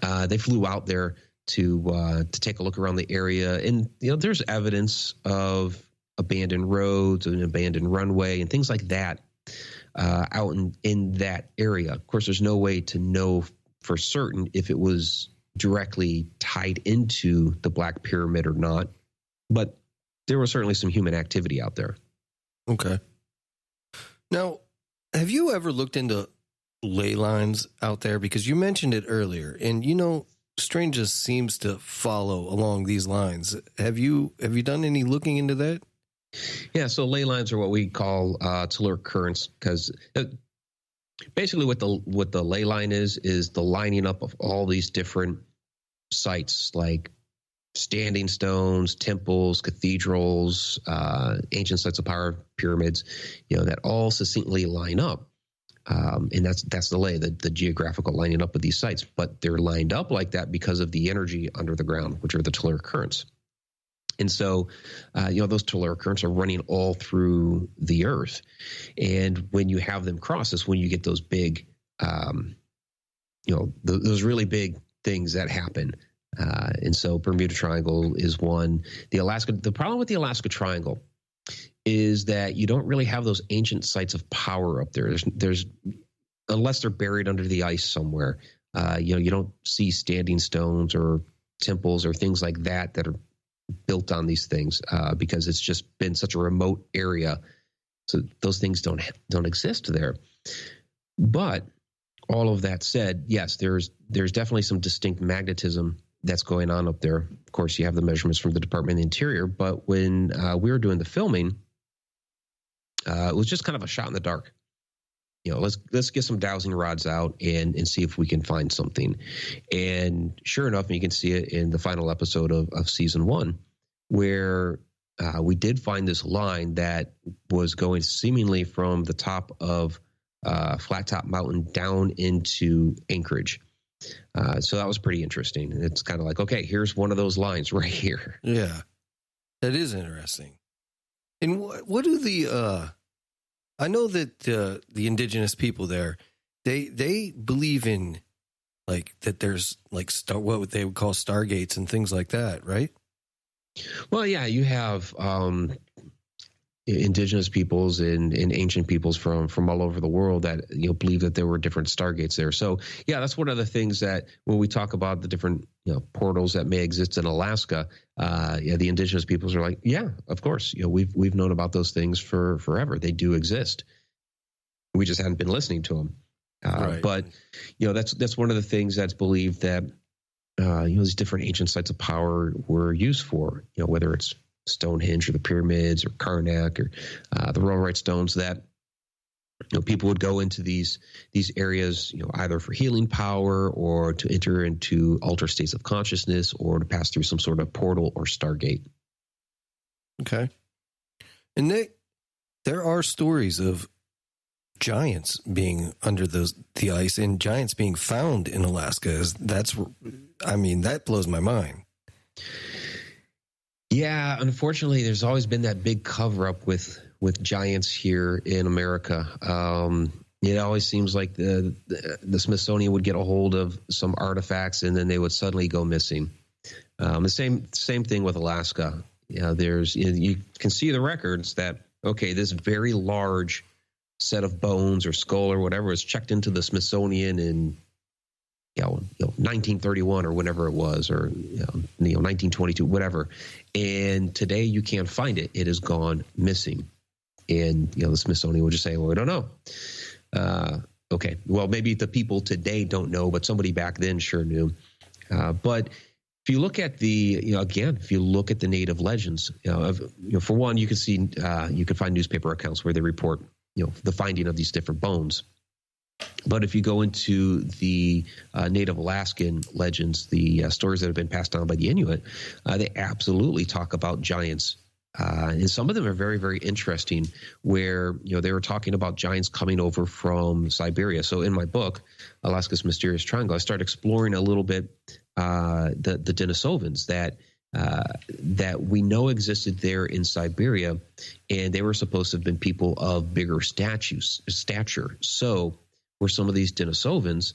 [SPEAKER 6] they flew out there to take a look around the area, and there's evidence of abandoned roads and abandoned runway and things like that out in that area. Of course, there's no way to know for certain if it was directly tied into the Black Pyramid or not, but there was certainly some human activity out there.
[SPEAKER 5] Okay. Now, have you ever looked into ley lines out there? Because you mentioned it earlier, and Strange seems to follow along these lines. Have you done any looking into that?
[SPEAKER 6] Yeah, so ley lines are what we call telluric currents, because basically what the ley line is the lining up of all these different sites like standing stones, temples, cathedrals, ancient sites of power, pyramids, that all succinctly line up. And that's the ley, the geographical lining up of these sites. But they're lined up like that because of the energy under the ground, which are the telluric currents. And so, those telluric currents are running all through the earth. And when you have them cross, is when you get those big, those really big things that happen. And so Bermuda Triangle is one. The problem with the Alaska Triangle is that you don't really have those ancient sites of power up there. There's unless they're buried under the ice somewhere. You don't see standing stones or temples or things like that are built on these things because it's just been such a remote area. So those things don't exist there. But all of that said, yes, there's definitely some distinct magnetism that's going on up there. Of course, you have the measurements from the Department of the Interior, but when we were doing the filming, it was just kind of a shot in the dark. Let's get some dowsing rods out and see if we can find something. And sure enough, you can see it in the final episode of season 1, where we did find this line that was going seemingly from the top of Flat Top Mountain down into Anchorage. So that was pretty interesting. It's kind of like, okay, here's one of those lines right here.
[SPEAKER 5] Yeah, that is interesting. And what do the I know that the indigenous people there, they believe in that there's what they would call stargates and things like that, right?
[SPEAKER 6] Well, yeah, you have indigenous peoples and ancient peoples from all over the world that believe that there were different stargates there. So yeah, that's one of the things that when we talk about the different portals that may exist in Alaska, the indigenous peoples are like, yeah, of course, we've known about those things for forever. They do exist. We just hadn't been listening to them.
[SPEAKER 5] Right.
[SPEAKER 6] But that's one of the things that's believed that these different ancient sites of power were used for. Whether it's Stonehenge or the pyramids or Karnak or the Rollright stones, that people would go into these areas either for healing power or to enter into altered states of consciousness or to pass through some sort of portal or stargate.
[SPEAKER 5] Okay. And there are stories of giants being under the ice and giants being found in Alaska. That blows my mind. Yeah,
[SPEAKER 6] unfortunately, there's always been that big cover up with giants here in America. It always seems like the Smithsonian would get a hold of some artifacts and then they would suddenly go missing. The same thing with Alaska. You can see the records that, okay, this very large set of bones or skull or whatever was checked into the Smithsonian in 1931 or whenever it was, or 1922, whatever. And today you can't find it. It has gone missing. And the Smithsonian would just say, well, we don't know. Okay, well, maybe the people today don't know, but somebody back then sure knew. But if you look at if you look at the native legends, for one, you can see, you can find newspaper accounts where they report, the finding of these different bones. But if you go into the native Alaskan legends, the stories that have been passed down by the Inuit, they absolutely talk about giants. And some of them are very, very interesting, where they were talking about giants coming over from Siberia. So in my book, Alaska's Mysterious Triangle, I started exploring a little bit the Denisovans that we know existed there in Siberia, and they were supposed to have been people of bigger stature. So were some of these Denisovans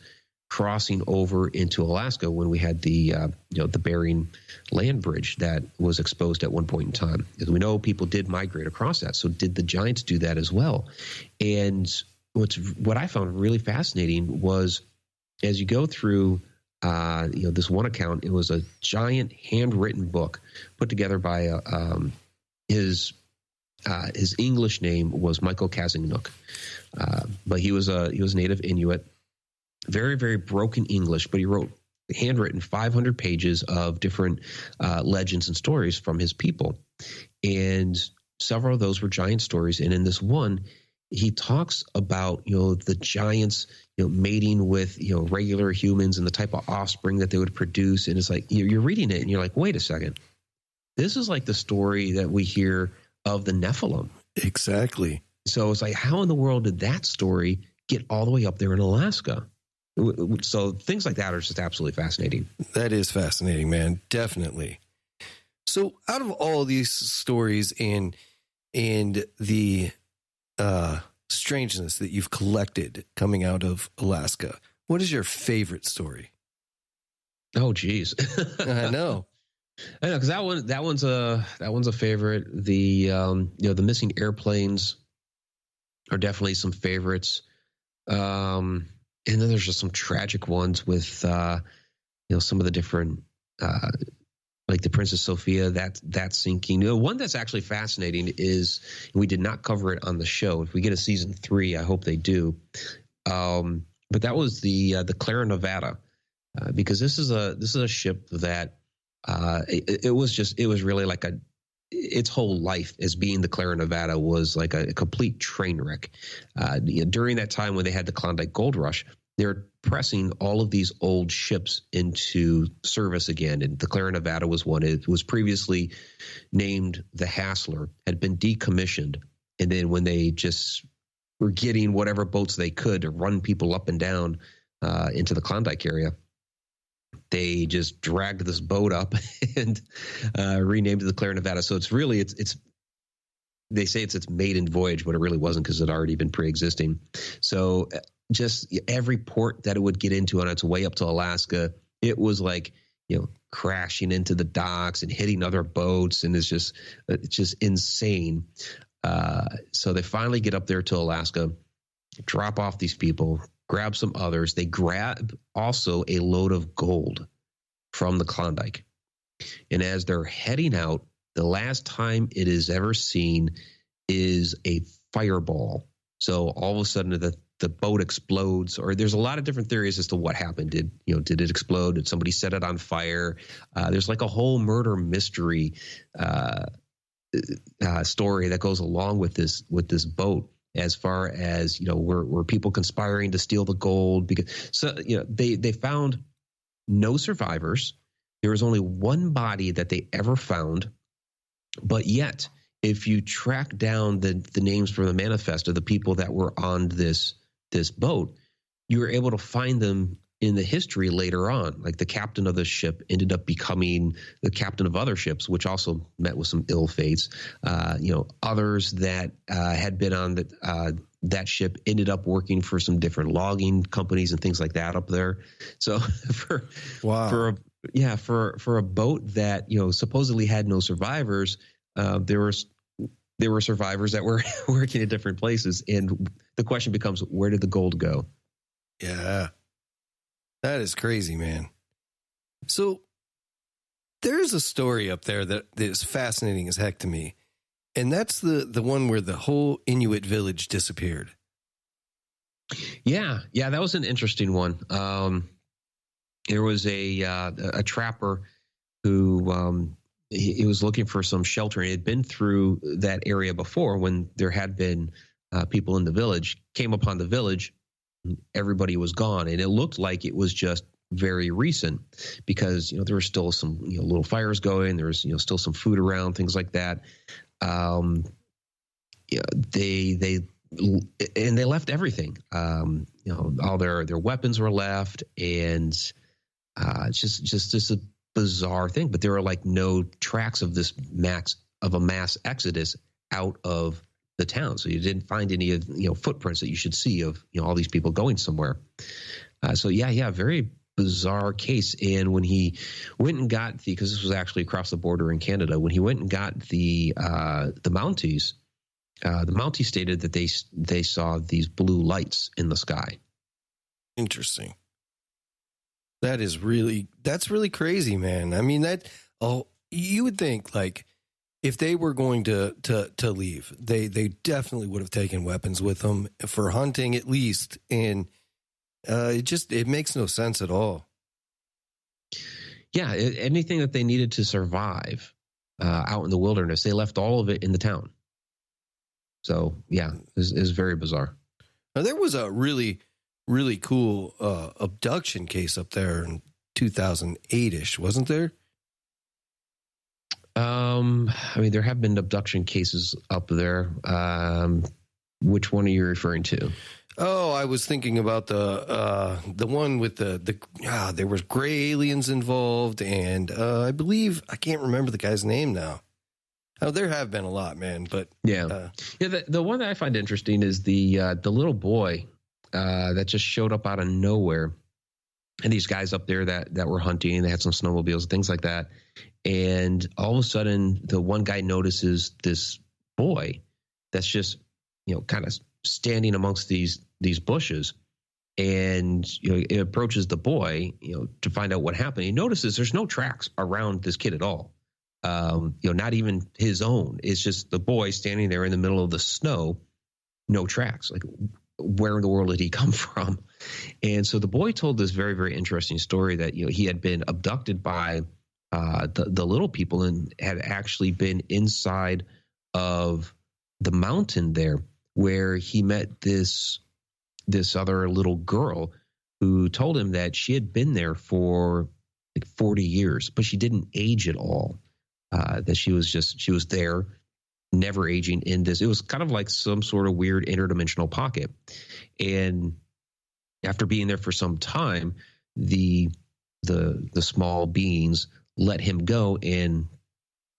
[SPEAKER 6] crossing over into Alaska when we had the Bering land bridge that was exposed at one point in time? As we know, people did migrate across that. So did the giants do that as well? And what I found really fascinating was, as you go through this one account, it was a giant handwritten book put together by his English name was Michael Kazanuk, but he was a native Inuit. Very, very broken English, but he wrote handwritten 500 pages of different legends and stories from his people. And several of those were giant stories. And in this one, he talks about, the giants, mating with, regular humans and the type of offspring that they would produce. And it's like, you're reading it and you're like, wait a second. This is like the story that we hear of the Nephilim.
[SPEAKER 5] Exactly.
[SPEAKER 6] So it's like, how in the world did that story get all the way up there in Alaska? So things like that are just absolutely fascinating.
[SPEAKER 5] That is fascinating, man. Definitely. So out of all these stories and the strangeness that you've collected coming out of Alaska, what is your favorite story?
[SPEAKER 6] Oh, geez.
[SPEAKER 5] I know,
[SPEAKER 6] because that one's a favorite. The missing airplanes are definitely some favorites. And then there's just some tragic ones with, some of the different, like the Princess Sophia, that sinking. One that's actually fascinating is, we did not cover it on the show. If we get a season 3, I hope they do. But that was the Clara Nevada, because this is a ship that it was really like its whole life as being the Clara Nevada was like a complete train wreck. During that time when they had the Klondike Gold Rush, they're pressing all of these old ships into service again. And the Clara Nevada was one. It was previously named the Hassler, had been decommissioned. And then when they just were getting whatever boats they could to run people up and down into the Klondike area, they just dragged this boat up and renamed it the Clara Nevada. So it's really, they say it's its maiden voyage, but it really wasn't, because it had already been pre-existing. So just every port that it would get into on its way up to Alaska, it was like, crashing into the docks and hitting other boats. And it's just insane. So they finally get up there to Alaska, drop off these people, grab some others. They grab also a load of gold from the Klondike. And as they're heading out, the last time it is ever seen is a fireball. So all of a sudden the boat explodes, or there's a lot of different theories as to what happened. Did it explode? Did somebody set it on fire? There's like a whole murder mystery story that goes along with this boat. As far as, were people conspiring to steal the gold? Because they found no survivors. There was only one body that they ever found. But yet, if you track down the names from the manifest of the people that were on this boat, you were able to find them in the history later on. Like the captain of the ship ended up becoming the captain of other ships, which also met with some ill fates. Others that had been on that ship ended up working for some different logging companies and things like that up there. So for a boat that, you know, supposedly had no survivors, there were survivors that were working at different places. And the question becomes, where did the gold go?
[SPEAKER 5] Yeah. That is crazy, man. So there's a story up there that is fascinating as heck to me. And that's the one where the whole Inuit village disappeared.
[SPEAKER 6] Yeah, that was an interesting one. There was a trapper who he was looking for some shelter. He had been through that area before when there had been people in the village, came upon the village, everybody was gone. And it looked like it was just very recent because, you know, there were still some, you know, little fires going. There was, you know, still some food around, things like that. They left everything. You know, all their weapons were left, and it's just a bizarre thing. But there are like no tracks of this mass exodus out of the town, so you didn't find any of, you know, footprints that you should see of, you know, all these people going somewhere. So very bizarre case. And when he went and got because this was actually across the border in Canada, when he went and got the Mounties, the Mounties stated that they saw these blue lights in the sky. Interesting.
[SPEAKER 5] That's really crazy, man. I mean, you would think, like, if they were going to leave, they definitely would have taken weapons with them for hunting at least. And it makes no sense at all. Yeah, anything that they needed to survive out in the wilderness, they left all of it in the town. So yeah, is very bizarre. Now, there was a really, really cool abduction case up there in 2008-ish, wasn't there? I mean, there have been abduction cases up there. Which one are you referring to? Oh, I was thinking about the one with there was gray aliens involved, and I believe I can't remember the guy's name now. Oh, there have been a lot, man. But the one that I find interesting is the little boy that just showed up out of nowhere, and these guys up there that were hunting. They had some snowmobiles and things like that. And all of a sudden, the one guy notices this boy that's just, you know, kind of standing amongst these bushes, and, you know, it approaches the boy, you know, to find out what happened. He notices there's no tracks around this kid at all. You know, not even his own. It's just the boy standing there in the middle of the snow, no tracks. Like, where in the world did he come from? And so the boy told this very, very interesting story that, you know, he had been abducted by the little people and had actually been inside of the mountain there, where he met this other little girl who told him that she had been there for like 40 years, but she didn't age at all. That she was there, never aging in this. It was kind of like some sort of weird interdimensional pocket. And after being there for some time, the small beings let him go, and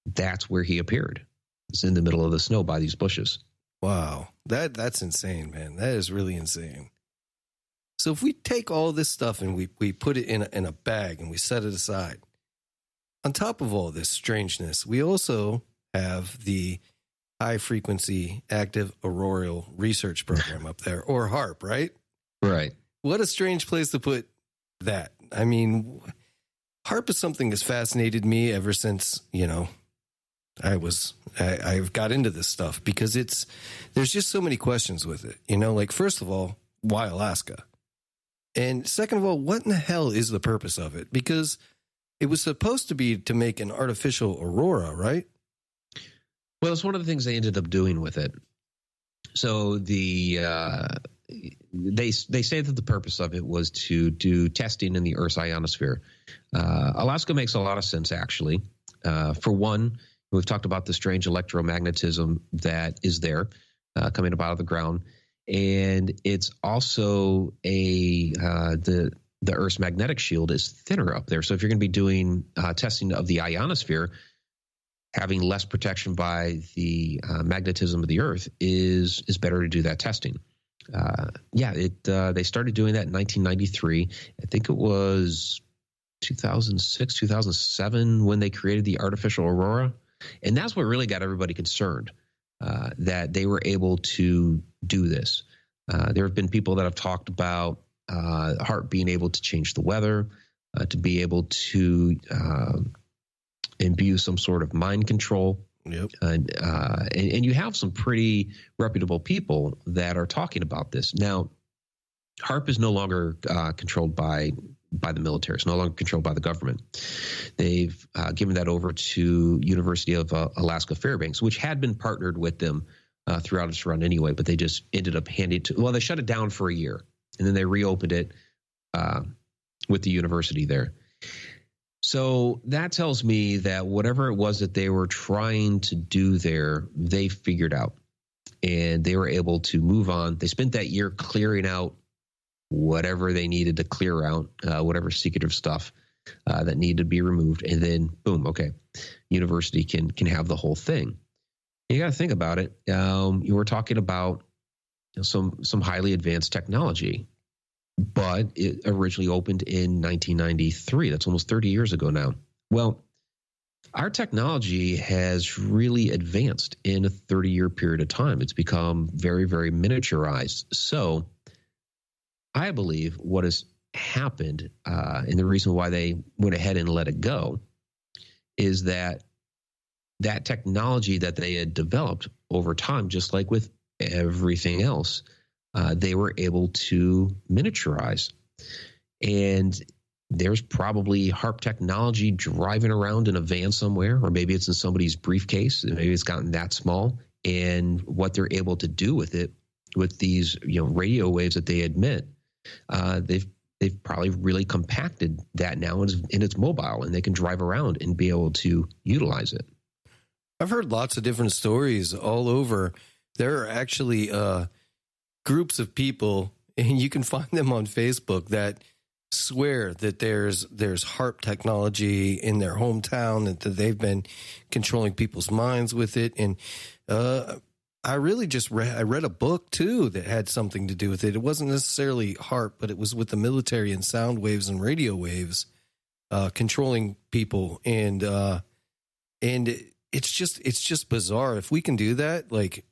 [SPEAKER 5] that's where he appeared. It's in the middle of the snow by these bushes. Wow. That's insane, man. That is really insane. So if we take all this stuff and we put it in a bag and we set it aside, on top of all this strangeness, we also have the High Frequency Active Auroral Research Program up there, or HARP, right? Right. What a strange place to put that. I mean, HARP is something that's fascinated me ever since, you know, I've got into this stuff, because there's just so many questions with it. You know, like, first of all, why Alaska? And second of all, what in the hell is the purpose of it? Because it was supposed to be to make an artificial aurora, right? Well, it's one of the things they ended up doing with it. So they say that the purpose of it was to do testing in the Earth's ionosphere. Alaska makes a lot of sense, actually. For one, we've talked about the strange electromagnetism that is there coming up out of the ground. And it's also the Earth's magnetic shield is thinner up there. So if you're going to be doing testing of the ionosphere, having less protection by the magnetism of the Earth is better to do that testing.
[SPEAKER 6] they started doing that in 1993. I think it was 2006, 2007 when they created the artificial aurora. And that's what really got everybody concerned, that they were able to do this. There have been people that have talked about HAARP being able to change the weather, to be able to imbue some sort of mind control.
[SPEAKER 5] Yep.
[SPEAKER 6] And you have some pretty reputable people that are talking about this. Now, HAARP is no longer controlled by the military. It's no longer controlled by the government. They've given that over to University of Alaska Fairbanks, which had been partnered with them throughout its run anyway, but they just ended up handing it to, well, they shut it down for a year, and then they reopened it with the university there. So that tells me that whatever it was that they were trying to do there, they figured out, and they were able to move on. They spent that year clearing out whatever they needed to clear out, whatever secretive stuff that needed to be removed. And then boom, okay, university can have the whole thing. You got to think about it. You were talking about some highly advanced technology, but it originally opened in 1993. That's almost 30 years ago now. Well, our technology has really advanced in a 30-year period of time. It's become very, very miniaturized. So I believe what has happened, and the reason why they went ahead and let it go, is that technology that they had developed over time, just like with everything else, they were able to miniaturize. And there's probably HAARP technology driving around in a van somewhere, or maybe it's in somebody's briefcase, and maybe it's gotten that small. And what they're able to do with it, with these radio waves that they emit, they've probably really compacted that now, and it's mobile, and they can drive around and be able to utilize it.
[SPEAKER 5] I've heard lots of different stories all over. There are actually groups of people, and you can find them on Facebook, that swear that there's HAARP technology in their hometown, and that they've been controlling people's minds with it. And I really just read a book too that had something to do with it. It wasn't necessarily HAARP, but it was with the military and sound waves and radio waves controlling people. And it's just bizarre. If we can do that, like,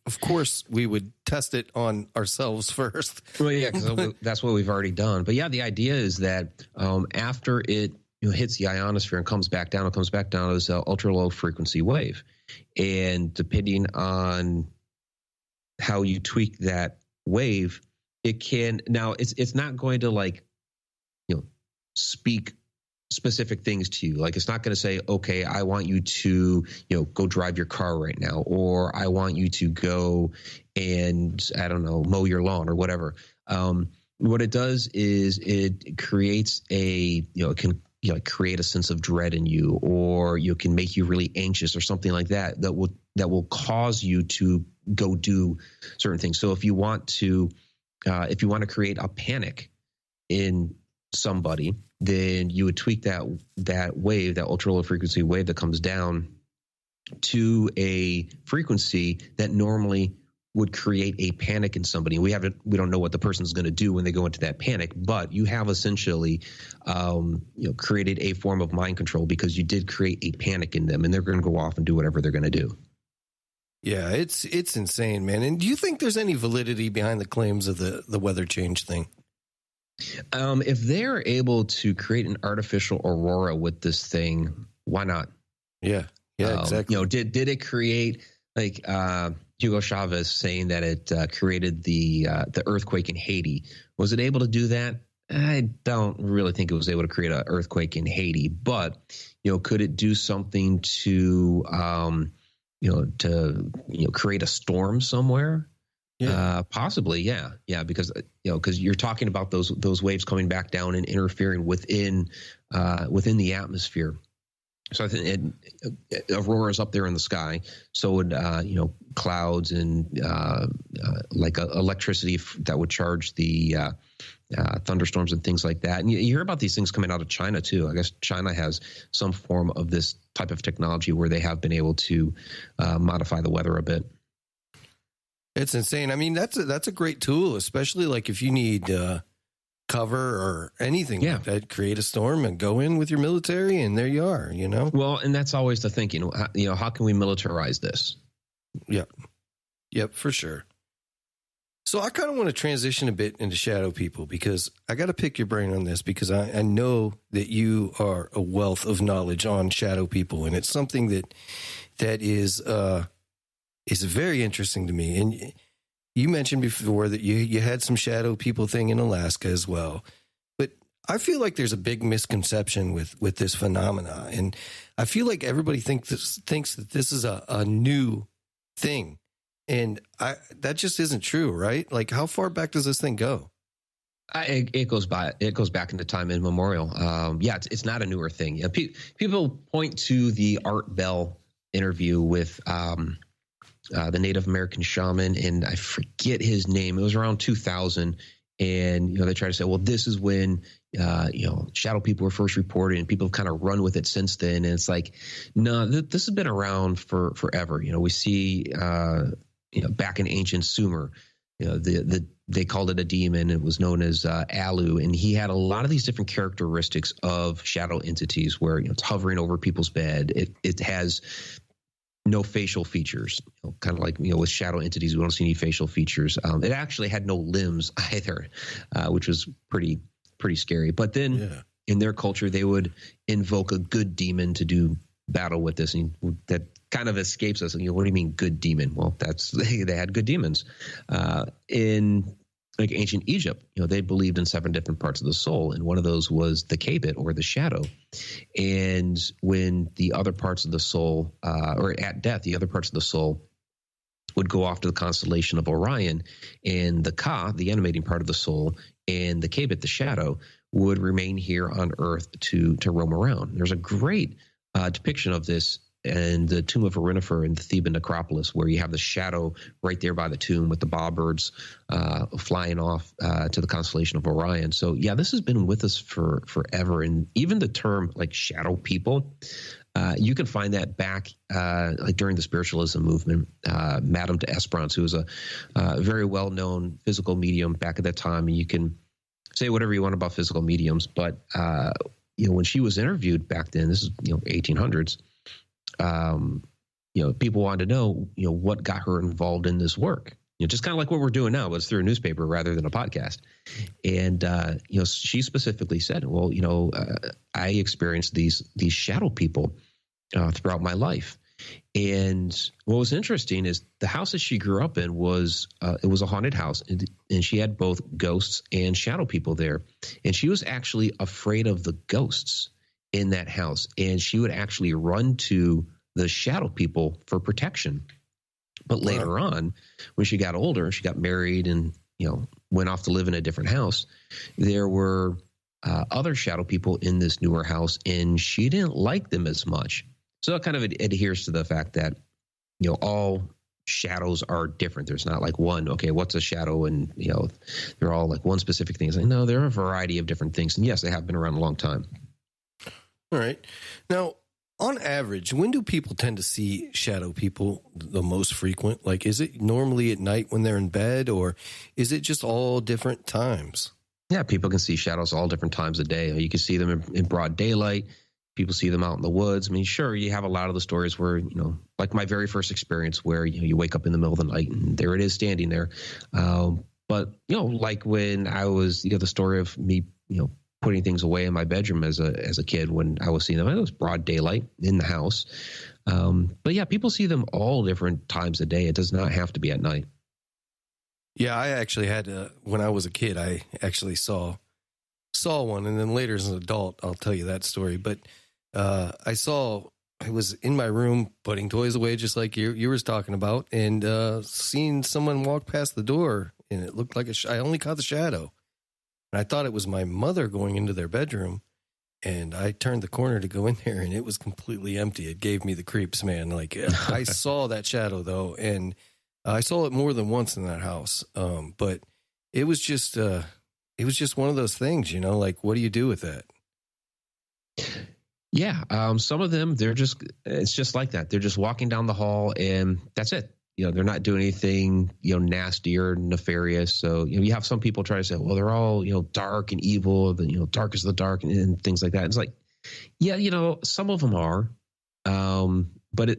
[SPEAKER 5] of course we would test it on ourselves first.
[SPEAKER 6] Well, yeah, because that's what we've already done. But yeah, the idea is that after it hits the ionosphere and comes back down, it comes back down as an ultra low frequency wave. And depending on how you tweak that wave, it can, now it's not going to speak specific things to you. Like, it's not going to say, okay, I want you to, go drive your car right now, or I want you to go and, I don't know, mow your lawn or whatever. What it does is it creates it can create a sense of dread in you, or you can make you really anxious or something like that will cause you to go do certain things. So if you want to create a panic in somebody, then you would tweak that wave, that ultra low frequency wave that comes down to a frequency that normally would create a panic in somebody. We don't know what the person's going to do when they go into that panic, but you have essentially, created a form of mind control, because you did create a panic in them, and they're going to go off and do whatever they're going to do.
[SPEAKER 5] Yeah, it's insane, man. And do you think there's any validity behind the claims of the weather change thing?
[SPEAKER 6] If they're able to create an artificial aurora with this thing, why not?
[SPEAKER 5] Yeah, exactly.
[SPEAKER 6] Did it create, like Hugo Chavez saying that it created the earthquake in Haiti? Was it able to do that? I don't really think it was able to create an earthquake in Haiti, but could it do something to create a storm somewhere? Yeah. Possibly, yeah, because you're talking about those waves coming back down and interfering within the atmosphere. So I think aurora's up there in the sky. So would clouds and electricity that would charge the thunderstorms and things like that. And you hear about these things coming out of China too. I guess China has some form of this type of technology where they have been able to modify the weather a bit.
[SPEAKER 5] It's insane. I mean, that's a great tool, especially like if you need cover or anything like that. Create a storm and go in with your military, and there you are.
[SPEAKER 6] Well, and that's always the thinking. How can we militarize this?
[SPEAKER 5] Yep, for sure. So I kind of want to transition a bit into shadow people, because I got to pick your brain on this, because I know that you are a wealth of knowledge on shadow people, and it's something that is very interesting to me. And you mentioned before that you had some shadow people thing in Alaska as well, but I feel like there's a big misconception with this phenomena, and I feel like everybody thinks that this is a new thing. And that just isn't true, right? Like, how far back does this thing go?
[SPEAKER 6] It goes back into time immemorial. It's not a newer thing. People point to the Art Bell interview with the Native American shaman, and I forget his name. It was around 2000, and they try to say, well, this is when shadow people were first reported, and people have kind of run with it since then. And it's like, no, this has been around for forever. We see. Back in ancient Sumer, they called it a demon. It was known as Alu, and he had a lot of these different characteristics of shadow entities, where it's hovering over people's bed. It has no facial features, kind of like with shadow entities, we don't see any facial features. It actually had no limbs either, which was pretty scary. But then in their culture, they would invoke a good demon to do battle with this, and that kind of escapes us. What do you mean good demon? Well, they had good demons. In like ancient Egypt, they believed in 7 different parts of the soul, and one of those was the kabit, or the shadow. And when the other parts of the soul, or at death, the other parts of the soul would go off to the constellation of Orion, and the Ka, the animating part of the soul, and the kabit, the shadow, would remain here on Earth to roam around. There's a great depiction of this in the tomb of Arinifer in the Theban necropolis, where you have the shadow right there by the tomb with the bowbirds flying off to the constellation of Orion. So this has been with us for forever. And even the term like shadow people, you can find that back like during the spiritualism movement. Madame d'Esperance, who was a very well-known physical medium back at that time, and you can say whatever you want about physical mediums, but when she was interviewed back then, this is 1800s. People wanted to know, what got her involved in this work. Just kind of like what we're doing now, but it's through a newspaper rather than a podcast. And she specifically said, well, I experienced these shadow people throughout my life. And what was interesting is the house that she grew up in was a haunted house, and she had both ghosts and shadow people there. And she was actually afraid of the ghosts in that house, and she would actually run to the shadow people for protection. But later on, when she got older, she got married and went off to live in a different house, there were other shadow people in this newer house, and she didn't like them as much. So it kind of adheres to the fact that all shadows are different. There's not like one, okay, what's a shadow? And they're all like one specific thing. It's like, no, there are a variety of different things, and yes, they have been around a long time.
[SPEAKER 5] All right. Now, on average, when do people tend to see shadow people the most frequent? Like, is it normally at night when they're in bed, or is it just all different times?
[SPEAKER 6] Yeah, people can see shadows all different times of day. You can see them in broad daylight. People see them out in the woods. I mean, sure, you have a lot of the stories where, like my very first experience where, you wake up in the middle of the night and there it is standing there. But, like when I was, the story of me, putting things away in my bedroom as a kid when I was seeing them. It was broad daylight in the house. But yeah, people see them all different times a day. It does not have to be at night.
[SPEAKER 5] Yeah, I actually had when I was a kid, I actually saw one, and then later as an adult, I'll tell you that story. But I was in my room putting toys away, just like you were talking about, and seeing someone walk past the door, and it looked like I only caught the shadow. And I thought it was my mother going into their bedroom, and I turned the corner to go in there, and it was completely empty. It gave me the creeps, man. Like, I saw that shadow though, and I saw it more than once in that house. But it was just one of those things, like, what do you do with that?
[SPEAKER 6] Yeah. Some of them, it's just like that. They're just walking down the hall, and that's it. they're not doing anything, nasty or nefarious. So, you have some people try to say, well, they're all, dark and evil, dark is the dark and things like that. It's like, yeah, some of them are, but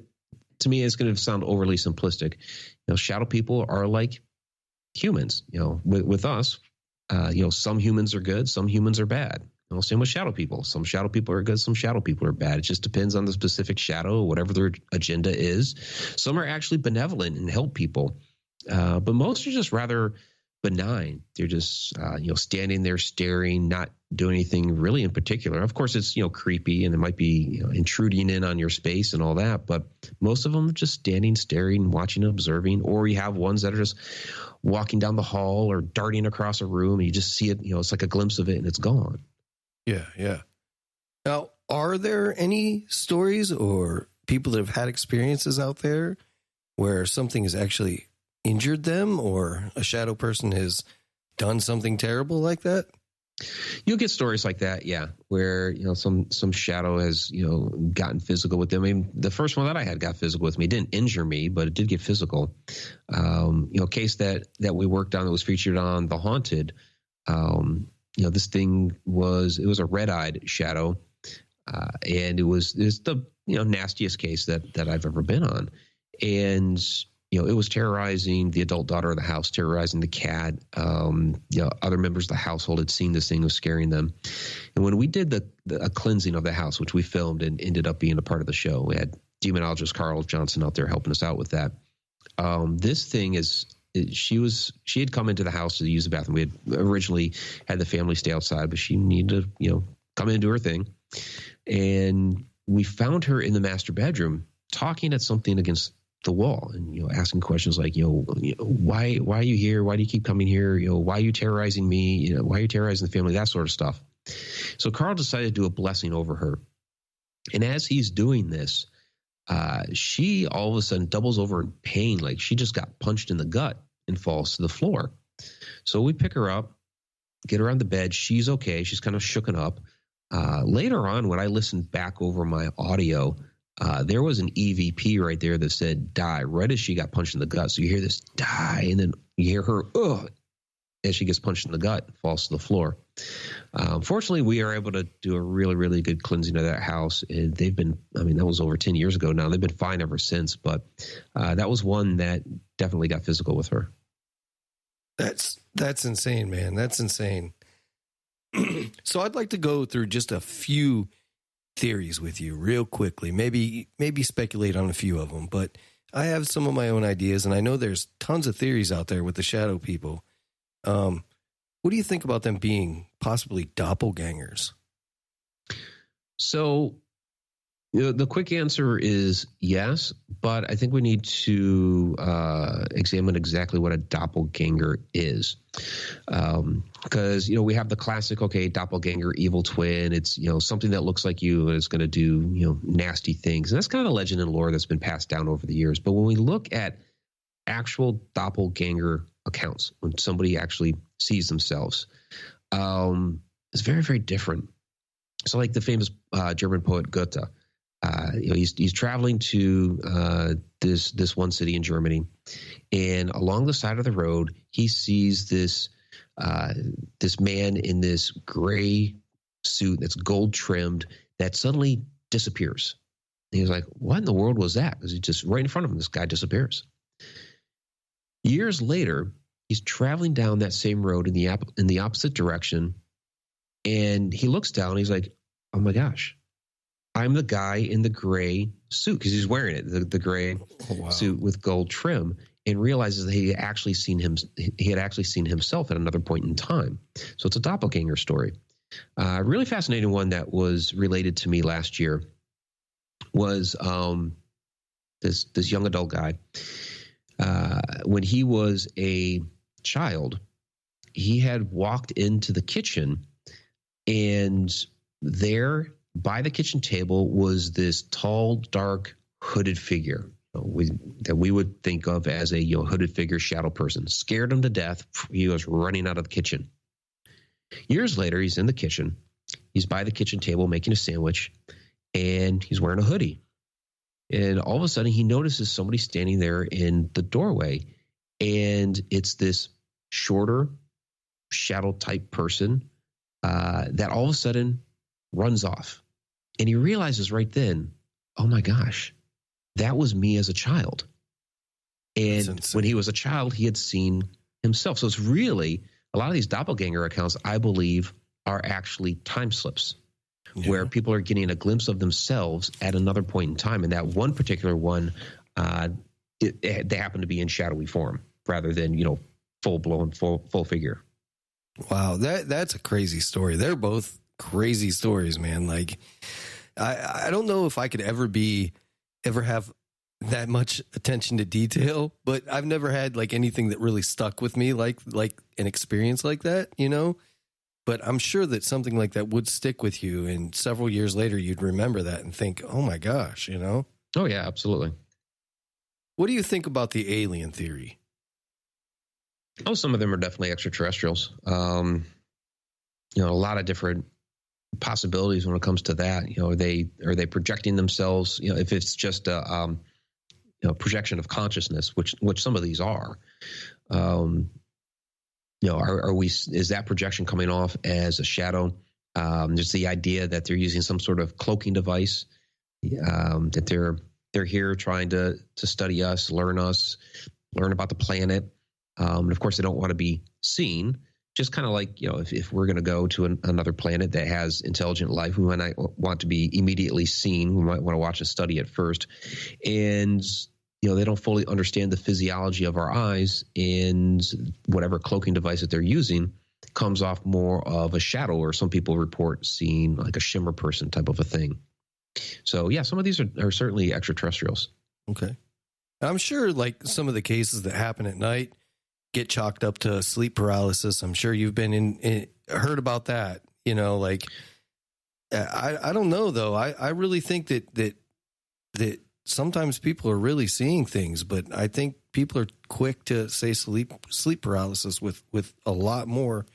[SPEAKER 6] to me, it's going to sound overly simplistic. Shadow people are like humans, with us, some humans are good, some humans are bad. Same with shadow people. Some shadow people are good, some shadow people are bad. It just depends on the specific shadow, whatever their agenda is. Some are actually benevolent and help people, but most are just rather benign. They're just, standing there staring, not doing anything really in particular. Of course, it's, creepy and it might be intruding in on your space and all that, but most of them are just standing, staring, watching, observing, or you have ones that are just walking down the hall or darting across a room and you just see it, it's like a glimpse of it and it's gone.
[SPEAKER 5] Yeah, yeah. Now, are there any stories or people that have had experiences out there where something has actually injured them or a shadow person has done something terrible like that?
[SPEAKER 6] You'll get stories like that, yeah, where, some shadow has, gotten physical with them. I mean, the first one that I had got physical with me. It didn't injure me, but it did get physical. Case that we worked on that was featured on The Haunted. This thing was a red-eyed shadow, and it's the nastiest case that I've ever been on, and it was terrorizing the adult daughter of the house, terrorizing the cat. Other members of the household had seen this thing, was scaring them, and when we did a cleansing of the house, which we filmed and ended up being a part of the show, we had demonologist Carl Johnson out there helping us out with that. This thing is. She had come into the house to use the bathroom. We had originally had the family stay outside, but she needed to, come in and do her thing. And we found her in the master bedroom talking at something against the wall and, asking questions like, why are you here? Why do you keep coming here? Why are you terrorizing me? Why are you terrorizing the family? That sort of stuff. So Carl decided to do a blessing over her. And as he's doing this, she all of a sudden doubles over in pain, like she just got punched in the gut and falls to the floor. So we pick her up, get her on the bed. She's okay. She's kind of shooken up. Later on, when I listened back over my audio, there was an EVP right there that said die right as she got punched in the gut. So you hear this die, and then you hear her as she gets punched in the gut, falls to the floor. Fortunately, we are able to do a really, really good cleansing of that house. And they've been, that was over 10 years ago now. They've been fine ever since. But that was one that definitely got physical with her.
[SPEAKER 5] That's insane, man. That's insane. So I'd like to go through just a few theories with you real quickly. Maybe speculate on a few of them. But I have some of my own ideas, and I know there's tons of theories out there with the shadow people. What do you think about them being possibly doppelgangers?
[SPEAKER 6] So, the quick answer is yes, but I think we need to examine exactly what a doppelganger is. Because, we have the classic, doppelganger, evil twin. It's, something that looks like you and is going to do, nasty things. And that's kind of a legend and lore that's been passed down over the years. But when we look at actual doppelganger accounts, when somebody actually sees themselves, it's very, very different. So like the famous German poet Goethe, he's traveling to this one city in Germany, and along the side of the road, he sees this man in this gray suit that's gold trimmed that suddenly disappears. And he was like, what in the world was that? Because he just right in front of him, this guy disappears. Years later, he's traveling down that same road in the opposite direction, and he looks down and he's like, oh my gosh, I'm the guy in the gray suit, because he's wearing it, the gray suit with gold trim, and realizes that he had actually seen himself at another point in time. So it's a doppelganger story. A really fascinating one that was related to me last year was this young adult guy. When he was a child, he had walked into the kitchen, and there by the kitchen table was this tall, dark, hooded figure that we would think of as a hooded figure, shadow person. Scared him to death. He was running out of the kitchen. Years later, he's in the kitchen. He's by the kitchen table making a sandwich, and he's wearing a hoodie. And all of a sudden he notices somebody standing there in the doorway. And it's this shorter shadow type person that all of a sudden runs off. And he realizes right then, oh my gosh, that was me as a child. And when he was a child, he had seen himself. So it's really, a lot of these doppelganger accounts, I believe, are actually time slips where people are getting a glimpse of themselves at another point in time. And that one particular one, they happen to be in shadowy form rather than, full blown, full figure.
[SPEAKER 5] Wow. That's a crazy story. They're both crazy stories, man. Like, I don't know if I could ever have that much attention to detail, but I've never had like anything that really stuck with me, like an experience like that, but I'm sure that something like that would stick with you. And several years later, you'd remember that and think, oh my gosh,
[SPEAKER 6] Oh yeah, absolutely.
[SPEAKER 5] What do you think about the alien theory?
[SPEAKER 6] Oh, some of them are definitely extraterrestrials. A lot of different possibilities when it comes to that. Are they projecting themselves? If it's just a projection of consciousness, which some of these are. Is that projection coming off as a shadow? There's the idea that they're using some sort of cloaking device, that they're here trying to study us, learn about the planet. And of course, they don't want to be seen. Just kind of like, if we're going to go to another planet that has intelligent life, we might not want to be immediately seen. We might want to watch and study it first. And, they don't fully understand the physiology of our eyes, and whatever cloaking device that they're using comes off more of a shadow, or some people report seeing like a shimmer person type of a thing. So, yeah, some of these are certainly extraterrestrials. Okay.
[SPEAKER 5] I'm sure like some of the cases that happen at night get chalked up to sleep paralysis. I'm sure you've been heard about that, I don't know though. I really think that sometimes people are really seeing things, but I think people are quick to say sleep paralysis with a lot more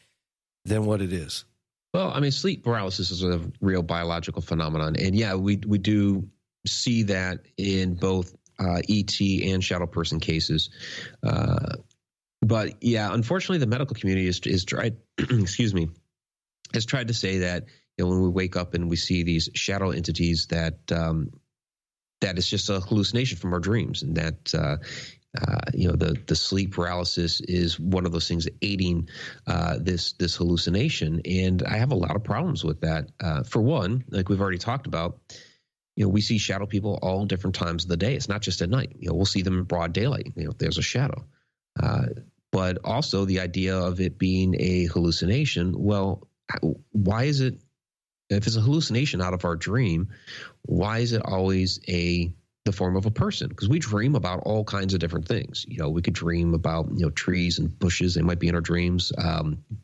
[SPEAKER 5] than what it is.
[SPEAKER 6] Well, I mean, sleep paralysis is a real biological phenomenon. And yeah, we do see that in both ET and shadow person cases. But yeah, unfortunately, the medical community is tried, has tried to say that, when we wake up and we see these shadow entities, that it's just a hallucination from our dreams, and that the sleep paralysis is one of those things aiding this hallucination. And I have a lot of problems with that. For one, like we've already talked about, we see shadow people all different times of the day. It's not just at night. We'll see them in broad daylight. There's a shadow. But also the idea of it being a hallucination. Well, why is it? If it's a hallucination out of our dream, why is it always the form of a person? Because we dream about all kinds of different things. We could dream about, trees and bushes. They might be in our dreams,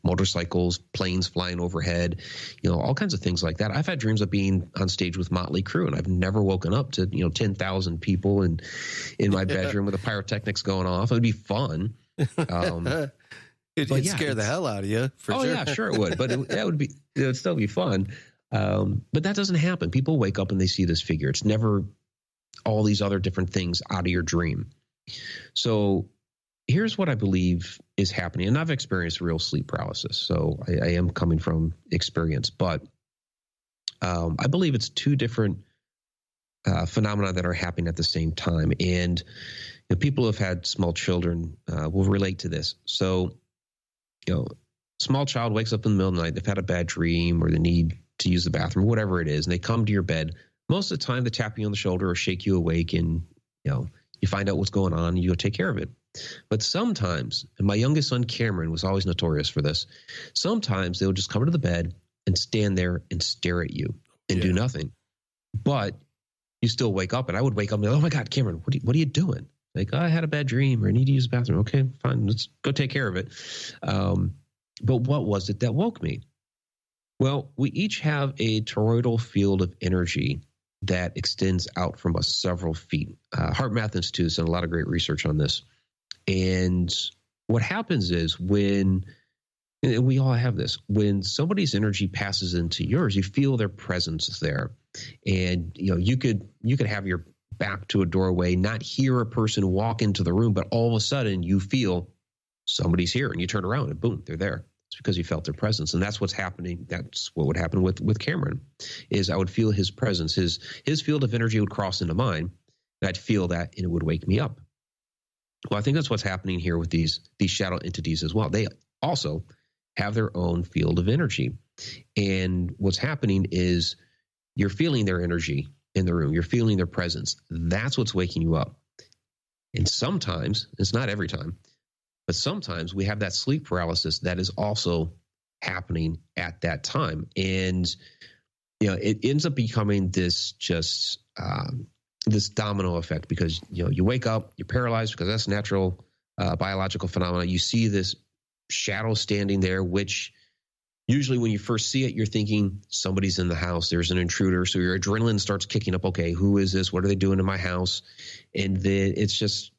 [SPEAKER 6] motorcycles, planes flying overhead, all kinds of things like that. I've had dreams of being on stage with Motley Crue, and I've never woken up to, 10,000 people in my bedroom with the pyrotechnics going off. It would be fun.
[SPEAKER 5] It'd scare the hell out of you, for sure.
[SPEAKER 6] Oh, yeah, sure it would. But it would still be fun. But that doesn't happen. People wake up and they see this figure. It's never all these other different things out of your dream. So here's what I believe is happening. And I've experienced real sleep paralysis, so I am coming from experience. But I believe it's two different phenomena that are happening at the same time. And people who have had small children will relate to this. So, small child wakes up in the middle of the night, they've had a bad dream, or they need to use the bathroom, whatever it is, and they come to your bed. Most of the time, they tap you on the shoulder or shake you awake, and you find out what's going on, and you go take care of it. But sometimes, and my youngest son Cameron was always notorious for this, sometimes they'll just come into the bed and stand there and stare at you and do nothing. But you still wake up, and I would wake up and be like, oh my God, Cameron, what are you doing? Like, I had a bad dream, or I need to use the bathroom. Okay, fine, let's go take care of it. But what was it that woke me? Well, we each have a toroidal field of energy that extends out from us several feet. Heart Math Institute has done a lot of great research on this. And what happens is and we all have this, when somebody's energy passes into yours, you feel their presence there. And, you could have your back to a doorway, not hear a person walk into the room, but all of a sudden you feel somebody's here and you turn around and boom, they're there. It's because you felt their presence. And that's what's happening. That's what would happen with Cameron, is I would feel his presence. His field of energy would cross into mine, and I'd feel that, and it would wake me up. Well, I think that's what's happening here with these shadow entities as well. They also have their own field of energy. And what's happening is you're feeling their energy in the room. You're feeling their presence. That's what's waking you up. And sometimes, it's not every time, but sometimes we have that sleep paralysis that is also happening at that time. And, it ends up becoming this just this domino effect, because, you wake up, you're paralyzed because that's natural biological phenomena. You see this shadow standing there, which usually when you first see it, you're thinking somebody's in the house. There's an intruder. So your adrenaline starts kicking up. Okay, who is this? What are they doing in my house? And then it's just,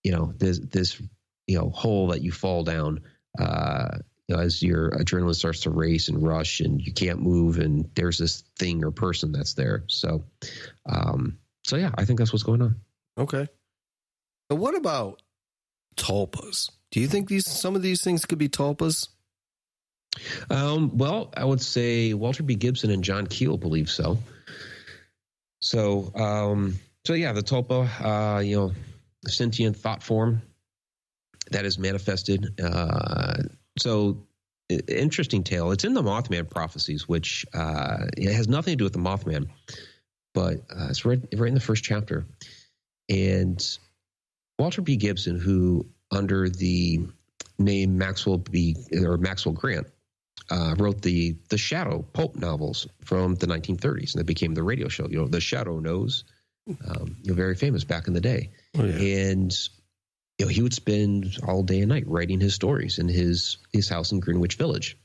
[SPEAKER 6] this hole that you fall down as your adrenaline starts to race and rush and you can't move, and there's this thing or person that's there. So yeah, I think that's what's going on.
[SPEAKER 5] Okay. But what about tulpas? Do you think some of these things could be tulpas?
[SPEAKER 6] Well, I would say Walter B. Gibson and John Keel believe so. So yeah, the tulpa, sentient thought form that is manifested. So interesting tale. It's in the Mothman prophecies, which it has nothing to do with the Mothman, but it's right in the first chapter. And Walter B. Gibson, who under the name Maxwell Grant, wrote the Shadow pulp novels from the 1930s, and it became the radio show. The Shadow Knows, very famous back in the day. Oh, yeah. And he would spend all day and night writing his stories in his house in Greenwich Village.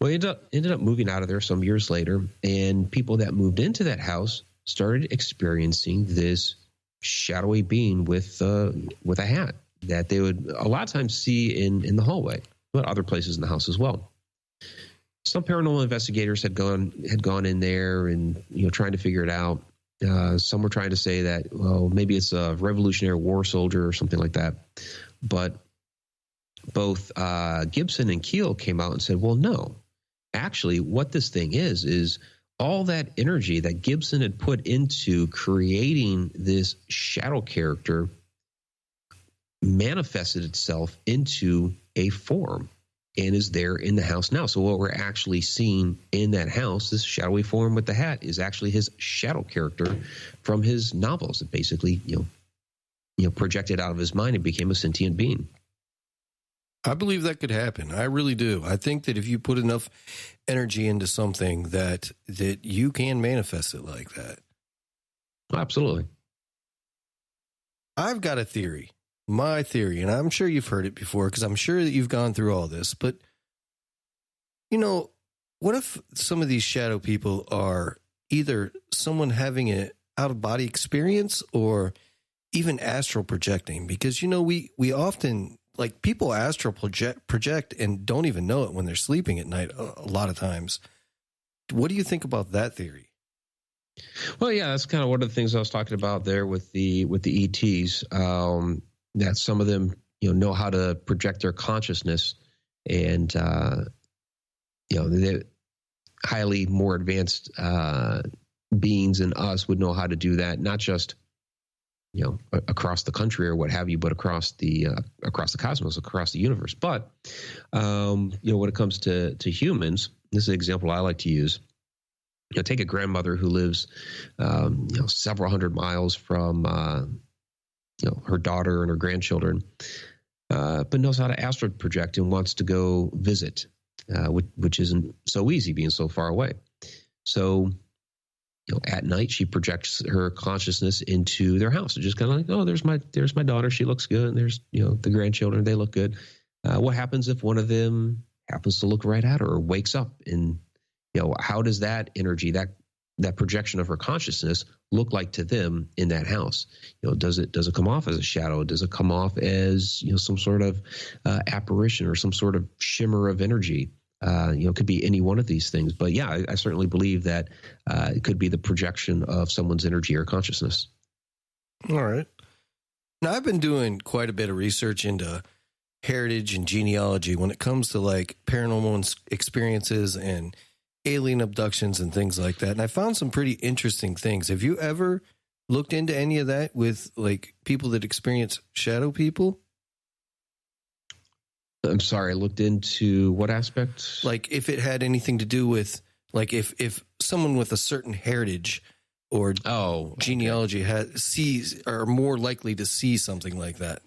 [SPEAKER 6] Well, he ended up moving out of there some years later, and people that moved into that house started experiencing this shadowy being with a hat that they would a lot of times see in the hallway, but other places in the house as well. Some paranormal investigators had gone in there and trying to figure it out. Some were trying to say that, well, maybe it's a Revolutionary War soldier or something like that. But both Gibson and Keel came out and said, well, no, actually what this thing is all that energy that Gibson had put into creating this shadow character manifested itself into a form and is there in the house now. So what we're actually seeing in that house, this shadowy form with the hat, is actually his shadow character from his novels. It basically, projected out of his mind and became a sentient being.
[SPEAKER 5] I believe that could happen. I really do. I think that if you put enough energy into something that you can manifest it like that.
[SPEAKER 6] Absolutely.
[SPEAKER 5] I've got a theory. My theory, and I'm sure you've heard it before because I'm sure that you've gone through all this, but what if some of these shadow people are either someone having an out-of-body experience or even astral projecting? Because, we often, like, people astral project and don't even know it when they're sleeping at night a lot of times. What do you think about that theory?
[SPEAKER 6] Well, yeah, that's kind of one of the things I was talking about there with the ETs. That some of them, know how to project their consciousness, and they're highly more advanced beings than us would know how to do that. Not just across the country or what have you, but across the cosmos, across the universe. But when it comes to humans, this is an example I like to use. Take a grandmother who lives several hundred miles from her daughter and her grandchildren, but knows how to astral project and wants to go visit, which isn't so easy being so far away. So, at night she projects her consciousness into their house. It's just kind of like, oh, there's my daughter. She looks good. And there's, the grandchildren, they look good. What happens if one of them happens to look right at her or wakes up? And, how does that energy, that projection of her consciousness look like to them in that house? Does it come off as a shadow? Does it come off as, some sort of apparition or some sort of shimmer of energy? It could be any one of these things. But yeah, I certainly believe that it could be the projection of someone's energy or consciousness.
[SPEAKER 5] All right. Now, I've been doing quite a bit of research into heritage and genealogy when it comes to like paranormal experiences and alien abductions and things like that. And I found some pretty interesting things. Have you ever looked into any of that with like people that experience shadow people?
[SPEAKER 6] I'm sorry, I looked into what aspect?
[SPEAKER 5] Like if it had anything to do with like if someone with a certain heritage or genealogy are more likely to see something like that.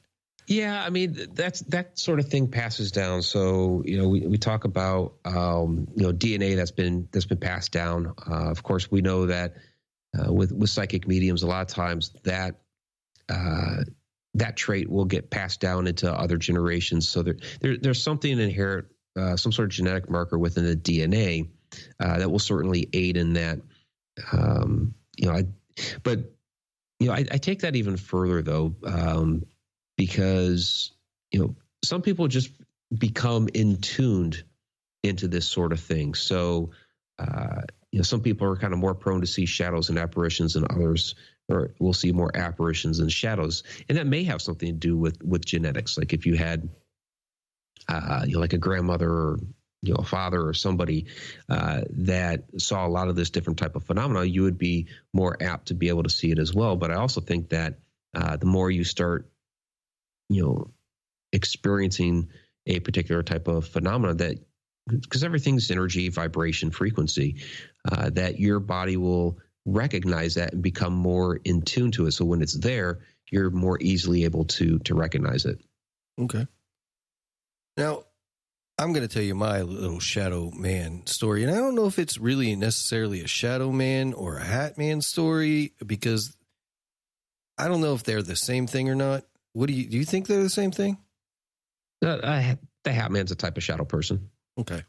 [SPEAKER 6] Yeah, I mean that sort of thing passes down. So we talk about DNA that's been passed down. Of course, we know that with psychic mediums, a lot of times that trait will get passed down into other generations. So there's something inherent, some sort of genetic marker within the DNA that will certainly aid in that. I take that even further though. Because, some people just become tuned into this sort of thing. So, some people are kind of more prone to see shadows and apparitions than others, or will see more apparitions and shadows. And that may have something to do with genetics. Like if you had, like a grandmother or, a father or somebody that saw a lot of this different type of phenomena, you would be more apt to be able to see it as well. But I also think that the more you start experiencing a particular type of phenomena that, because everything's energy, vibration, frequency, that your body will recognize that and become more in tune to it. So when it's there, you're more easily able to recognize it.
[SPEAKER 5] Okay. Now, I'm going to tell you my little shadow man story. And I don't know if it's really necessarily a shadow man or a hat man story, because I don't know if they're the same thing or not. What do you think they're the same thing?
[SPEAKER 6] The hat man's a type of shadow person. Okay.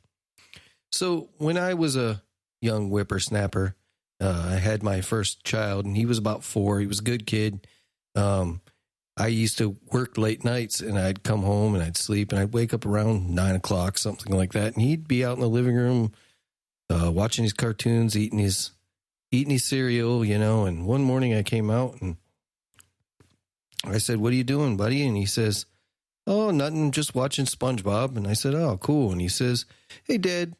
[SPEAKER 5] So when I was a young whippersnapper, I had my first child and he was about 4. He was a good kid. I used to work late nights and I'd come home and I'd sleep and I'd wake up around 9 o'clock, something like that. And he'd be out in the living room, watching his cartoons, eating his cereal, and one morning I came out and I said, "What are you doing, buddy?" And he says, "Oh, nothing, just watching SpongeBob." And I said, "Oh, cool." And he says, "Hey, Dad."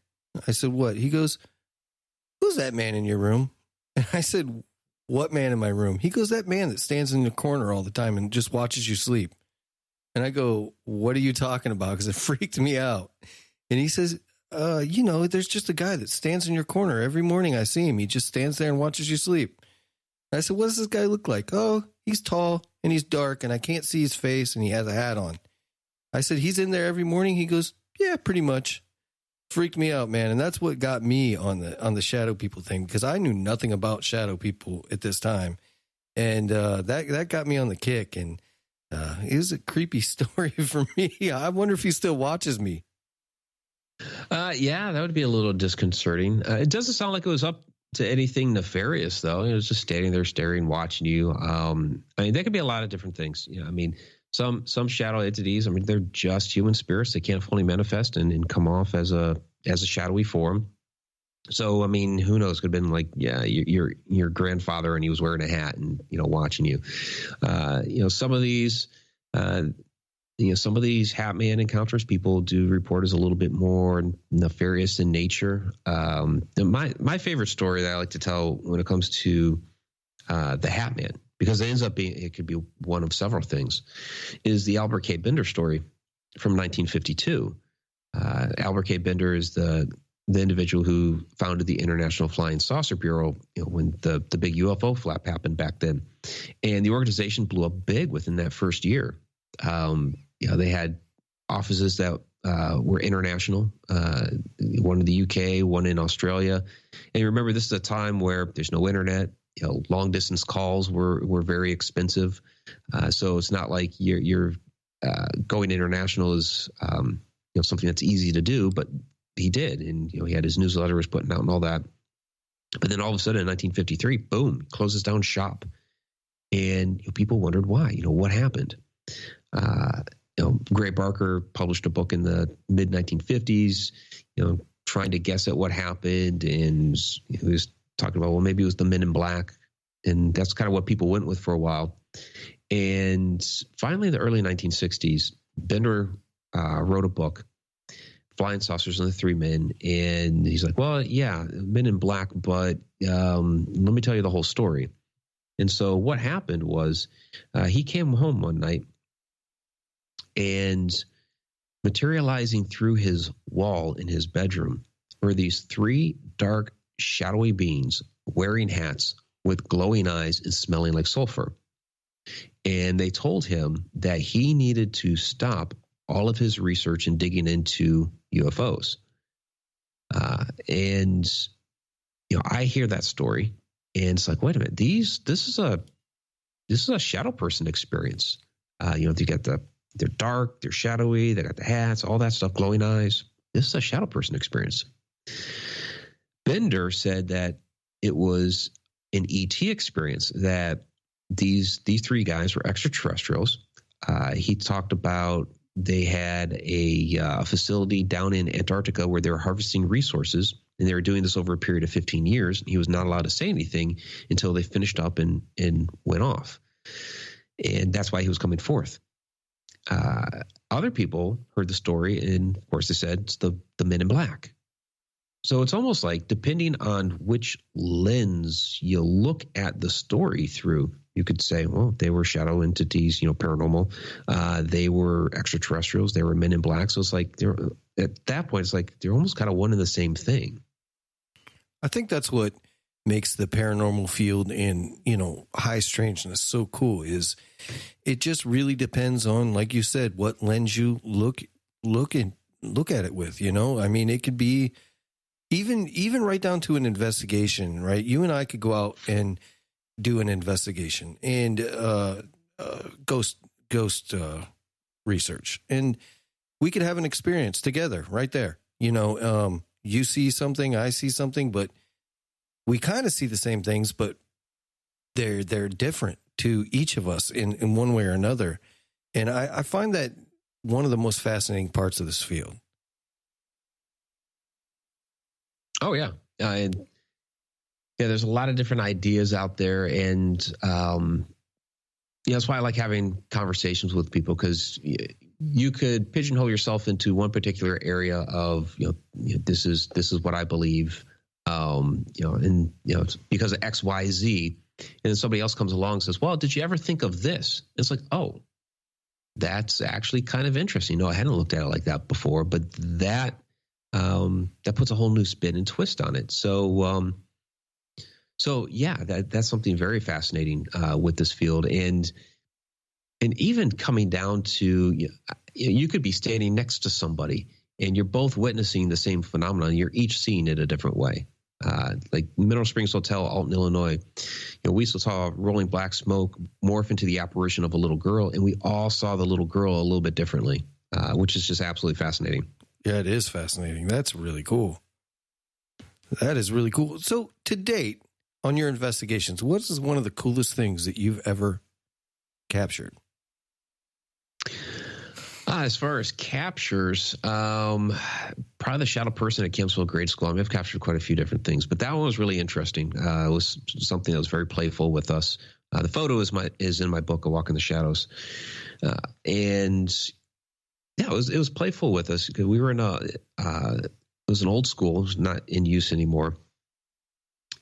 [SPEAKER 5] I said, "What?" He goes, "Who's that man in your room?" And I said, "What man in my room?" He goes, "That man that stands in the corner all the time and just watches you sleep." And I go, "What are you talking about?" Because it freaked me out. And he says, "There's just a guy that stands in your corner. Every morning I see him. He just stands there and watches you sleep." And I said, "What does this guy look like?" "Oh, he's tall and he's dark and I can't see his face and he has a hat on." I said, "He's in there every morning?" He goes, "Yeah, pretty much." Freaked me out, man. And that's what got me on the shadow people thing, because I knew nothing about shadow people at this time. And that got me on the kick. And it was a creepy story for me. I wonder if he still watches me.
[SPEAKER 6] Yeah, that would be a little disconcerting. It doesn't sound like it was up to anything nefarious, though. It was just standing there staring, watching you. There could be a lot of different things. Some shadow entities, they're just human spirits. They can't fully manifest and come off as a shadowy form. So, who knows? Could have been like, your grandfather and he was wearing a hat and, watching you. Some of these hat man encounters people do report as a little bit more nefarious in nature. My favorite story that I like to tell when it comes to the hat man, because it could be one of several things, is the Albert K. Bender story from 1952. Albert K. Bender is the individual who founded the International Flying Saucer Bureau, when the big UFO flap happened back then. And the organization blew up big within that first year. They had offices that were international, one in the UK, one in Australia. And remember, this is a time where there's no internet. Long distance calls were very expensive. So it's not like you're going international is something that's easy to do, but he did. And, he had his newsletter was putting out and all that. But then all of a sudden in 1953, boom, closes down shop. And people wondered why, what happened? Gray Barker published a book in the mid 1950s, trying to guess at what happened. And he was talking about, well, maybe it was the Men in Black. And that's kind of what people went with for a while. And finally, in the early 1960s, Bender wrote a book, Flying Saucers and the Three Men. And he's like, well, yeah, Men in Black, but let me tell you the whole story. And so what happened was he came home one night, and materializing through his wall in his bedroom were these three dark, shadowy beings wearing hats with glowing eyes and smelling like sulfur. And they told him that he needed to stop all of his research and digging into UFOs. And, I hear that story, and it's like, wait a minute, this is a shadow person experience. You got they're dark, they're shadowy, they got the hats, all that stuff, glowing eyes. This is a shadow person experience. Bender said that it was an ET experience, that these three guys were extraterrestrials. He talked about they had a facility down in Antarctica where they were harvesting resources, and they were doing this over a period of 15 years. He was not allowed to say anything until they finished up and went off. And that's why he was coming forth. Other people heard the story, and of course they said it's the Men in Black. So it's almost like, depending on which lens you look at the story through, you could say, well, they were shadow entities, paranormal. They were extraterrestrials. They were Men in Black. So it's like, at that point, it's like they're almost kind of one and the same thing.
[SPEAKER 5] I think that's what makes the paranormal field and, high strangeness so cool, is it just really depends on, like you said, what lens you look at it with, I mean, it could be even right down to an investigation, right? You and I could go out and do an investigation and ghost research, and we could have an experience together right there. You see something, I see something, but we kind of see the same things, but they're different to each of us in one way or another. And I find that one of the most fascinating parts of this field.
[SPEAKER 6] Oh, yeah. There's a lot of different ideas out there. And, that's why I like having conversations with people, because you could pigeonhole yourself into one particular area of, this is what I believe, it's because of X, Y, Z. And then somebody else comes along and says, well, did you ever think of this? It's like, oh, that's actually kind of interesting. No, I hadn't looked at it like that before, but that puts a whole new spin and twist on it. So yeah, that's something very fascinating with this field. And even coming down to, you could be standing next to somebody and you're both witnessing the same phenomenon. You're each seeing it a different way. Like Mineral Springs Hotel, Alton, Illinois, we saw rolling black smoke morph into the apparition of a little girl, and we all saw the little girl a little bit differently, which is just absolutely fascinating.
[SPEAKER 5] Yeah, it is fascinating. That's really cool. That is really cool. So to date, on your investigations, what is one of the coolest things that you've ever captured?
[SPEAKER 6] As far as captures, probably the shadow person at Campbellsville Grade School. I mean, I've captured quite a few different things, but that one was really interesting. It was something that was very playful with us. The photo is in my book, A Walk in the Shadows, and yeah, it was playful with us because we were in it was an old school, it was not in use anymore,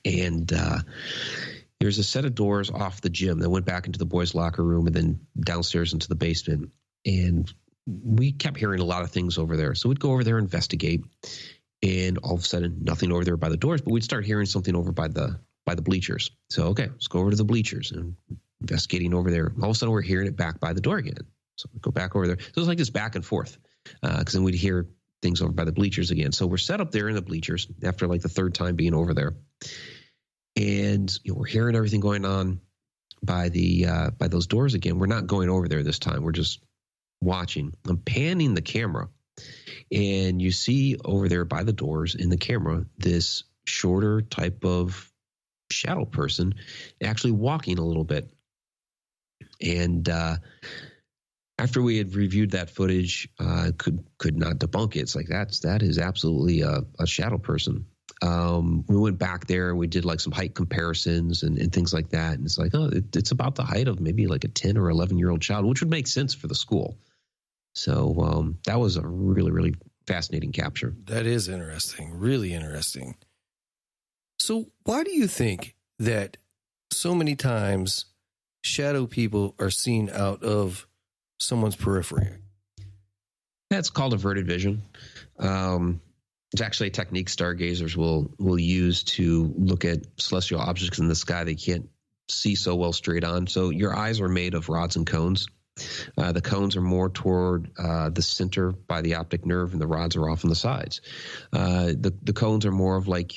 [SPEAKER 6] and there's a set of doors off the gym that went back into the boys' locker room and then downstairs into the basement, and we kept hearing a lot of things over there. So we'd go over there, investigate, and all of a sudden nothing over there by the doors, but we'd start hearing something over by the bleachers. So, okay, let's go over to the bleachers and investigating over there. All of a sudden we're hearing it back by the door again. So we go back over there. So it was like this back and forth, because then we'd hear things over by the bleachers again. So we're set up there in the bleachers after like the third time being over there. And we're hearing everything going on by those doors again. We're not going over there this time. We're just watching. I'm panning the camera, and you see over there by the doors in the camera this shorter type of shadow person actually walking a little bit. And after we had reviewed that footage, could not debunk it. It's like that is absolutely a shadow person. we went back there and we did like some height comparisons and things like that. And it's like, oh, it's about the height of maybe like a 10 or 11-year-old child, which would make sense for the school. So that was a really, really fascinating capture.
[SPEAKER 5] That is interesting. Really interesting. So why do you think that so many times shadow people are seen out of someone's periphery?
[SPEAKER 6] That's called averted vision. It's actually a technique stargazers will use to look at celestial objects in the sky they can't see so well straight on. So your eyes are made of rods and cones. The cones are more toward the center by the optic nerve, and the rods are off on the sides. The cones are more of like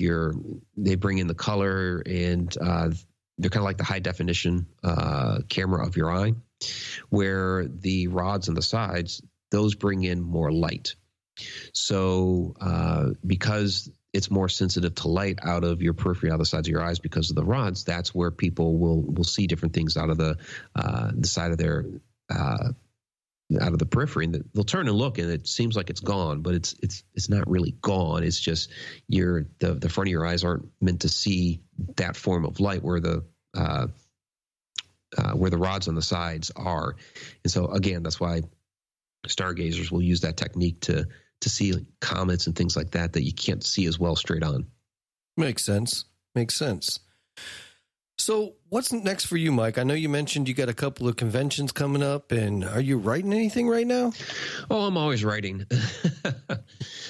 [SPEAKER 6] they bring in the color, and they're kind of like the high definition camera of your eye, where the rods on the sides, those bring in more light. So because it's more sensitive to light out of your periphery, out of the sides of your eyes because of the rods, that's where people will see different things out of the side of their out of the periphery, and they'll turn and look, and it seems like it's gone, but it's not really gone. It's just the front of your eyes aren't meant to see that form of light where the rods on the sides are. And so again, that's why stargazers will use that technique to see like comets and things like that you can't see as well straight on.
[SPEAKER 5] Makes sense. So what's next for you, Mike? I know you mentioned you got a couple of conventions coming up, and are you writing anything right now?
[SPEAKER 6] Oh, I'm always writing.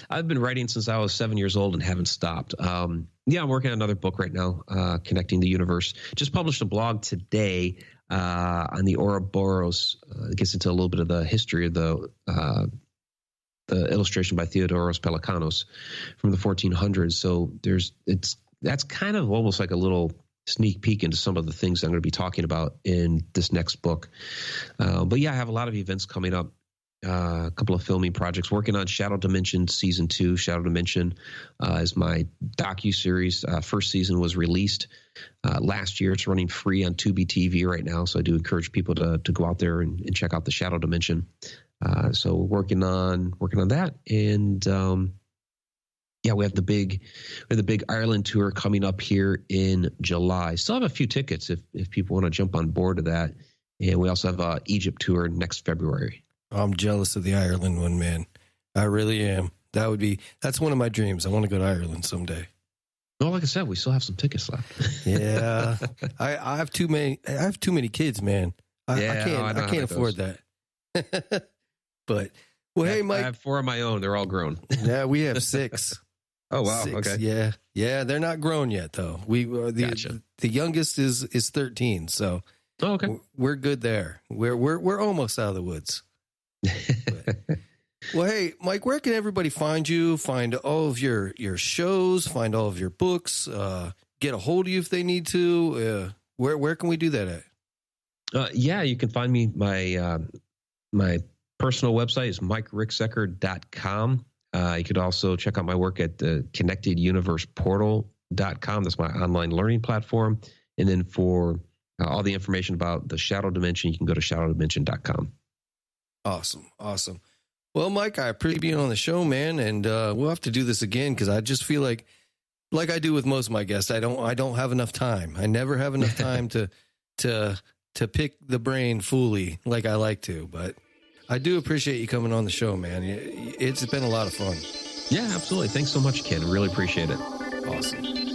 [SPEAKER 6] I've been writing since I was 7 years old and haven't stopped. I'm working on another book right now, Connecting the Universe. Just published a blog today on the Ouroboros. It gets into a little bit of the history of the illustration by Theodoros Pelikanos from the 1400s. So that's kind of almost like a little sneak peek into some of the things I'm going to be talking about in this next book. But yeah, I have a lot of events coming up, a couple of filming projects, working on Shadow Dimension Season 2. Shadow Dimension is my docu-series. First season was released last year. It's running free on Tubi TV right now. So I do encourage people to go out there and check out the Shadow Dimension. So we're working on that. And we have the big Ireland tour coming up here in July. Still have a few tickets if people want to jump on board of that. And we also have a Egypt tour next February.
[SPEAKER 5] I'm jealous of the Ireland one, man. I really am. That's one of my dreams. I want to go to Ireland someday.
[SPEAKER 6] Well, like I said, we still have some tickets left.
[SPEAKER 5] Yeah. I have too many kids, man. I can't afford that. But hey, Mike.
[SPEAKER 6] I have 4 of my own. They're all grown.
[SPEAKER 5] Yeah, we have 6.
[SPEAKER 6] Oh, wow.
[SPEAKER 5] 6,
[SPEAKER 6] okay.
[SPEAKER 5] Yeah. They're not grown yet, though.
[SPEAKER 6] Gotcha.
[SPEAKER 5] The youngest is 13, so
[SPEAKER 6] okay.
[SPEAKER 5] We're good there. We're almost out of the woods. Well, hey, Mike, where can everybody find you? Find all of your shows, find all of your books, get a hold of you if they need to. Where can we do that at?
[SPEAKER 6] You can find me. My personal website is MikeRicksecker.com. You could also check out my work at the ConnectedUniversePortal.com. That's my online learning platform. And then for all the information about the Shadow Dimension, you can go to ShadowDimension.com.
[SPEAKER 5] Awesome. Well, Mike, I appreciate being on the show, man. And we'll have to do this again because I just feel like I do with most of my guests, I don't have enough time. I never have enough time to pick the brain fully like I like to. But I do appreciate you coming on the show, man. It's been a lot of fun.
[SPEAKER 6] Yeah, absolutely. Thanks so much, Ken. Really appreciate it.
[SPEAKER 5] Awesome.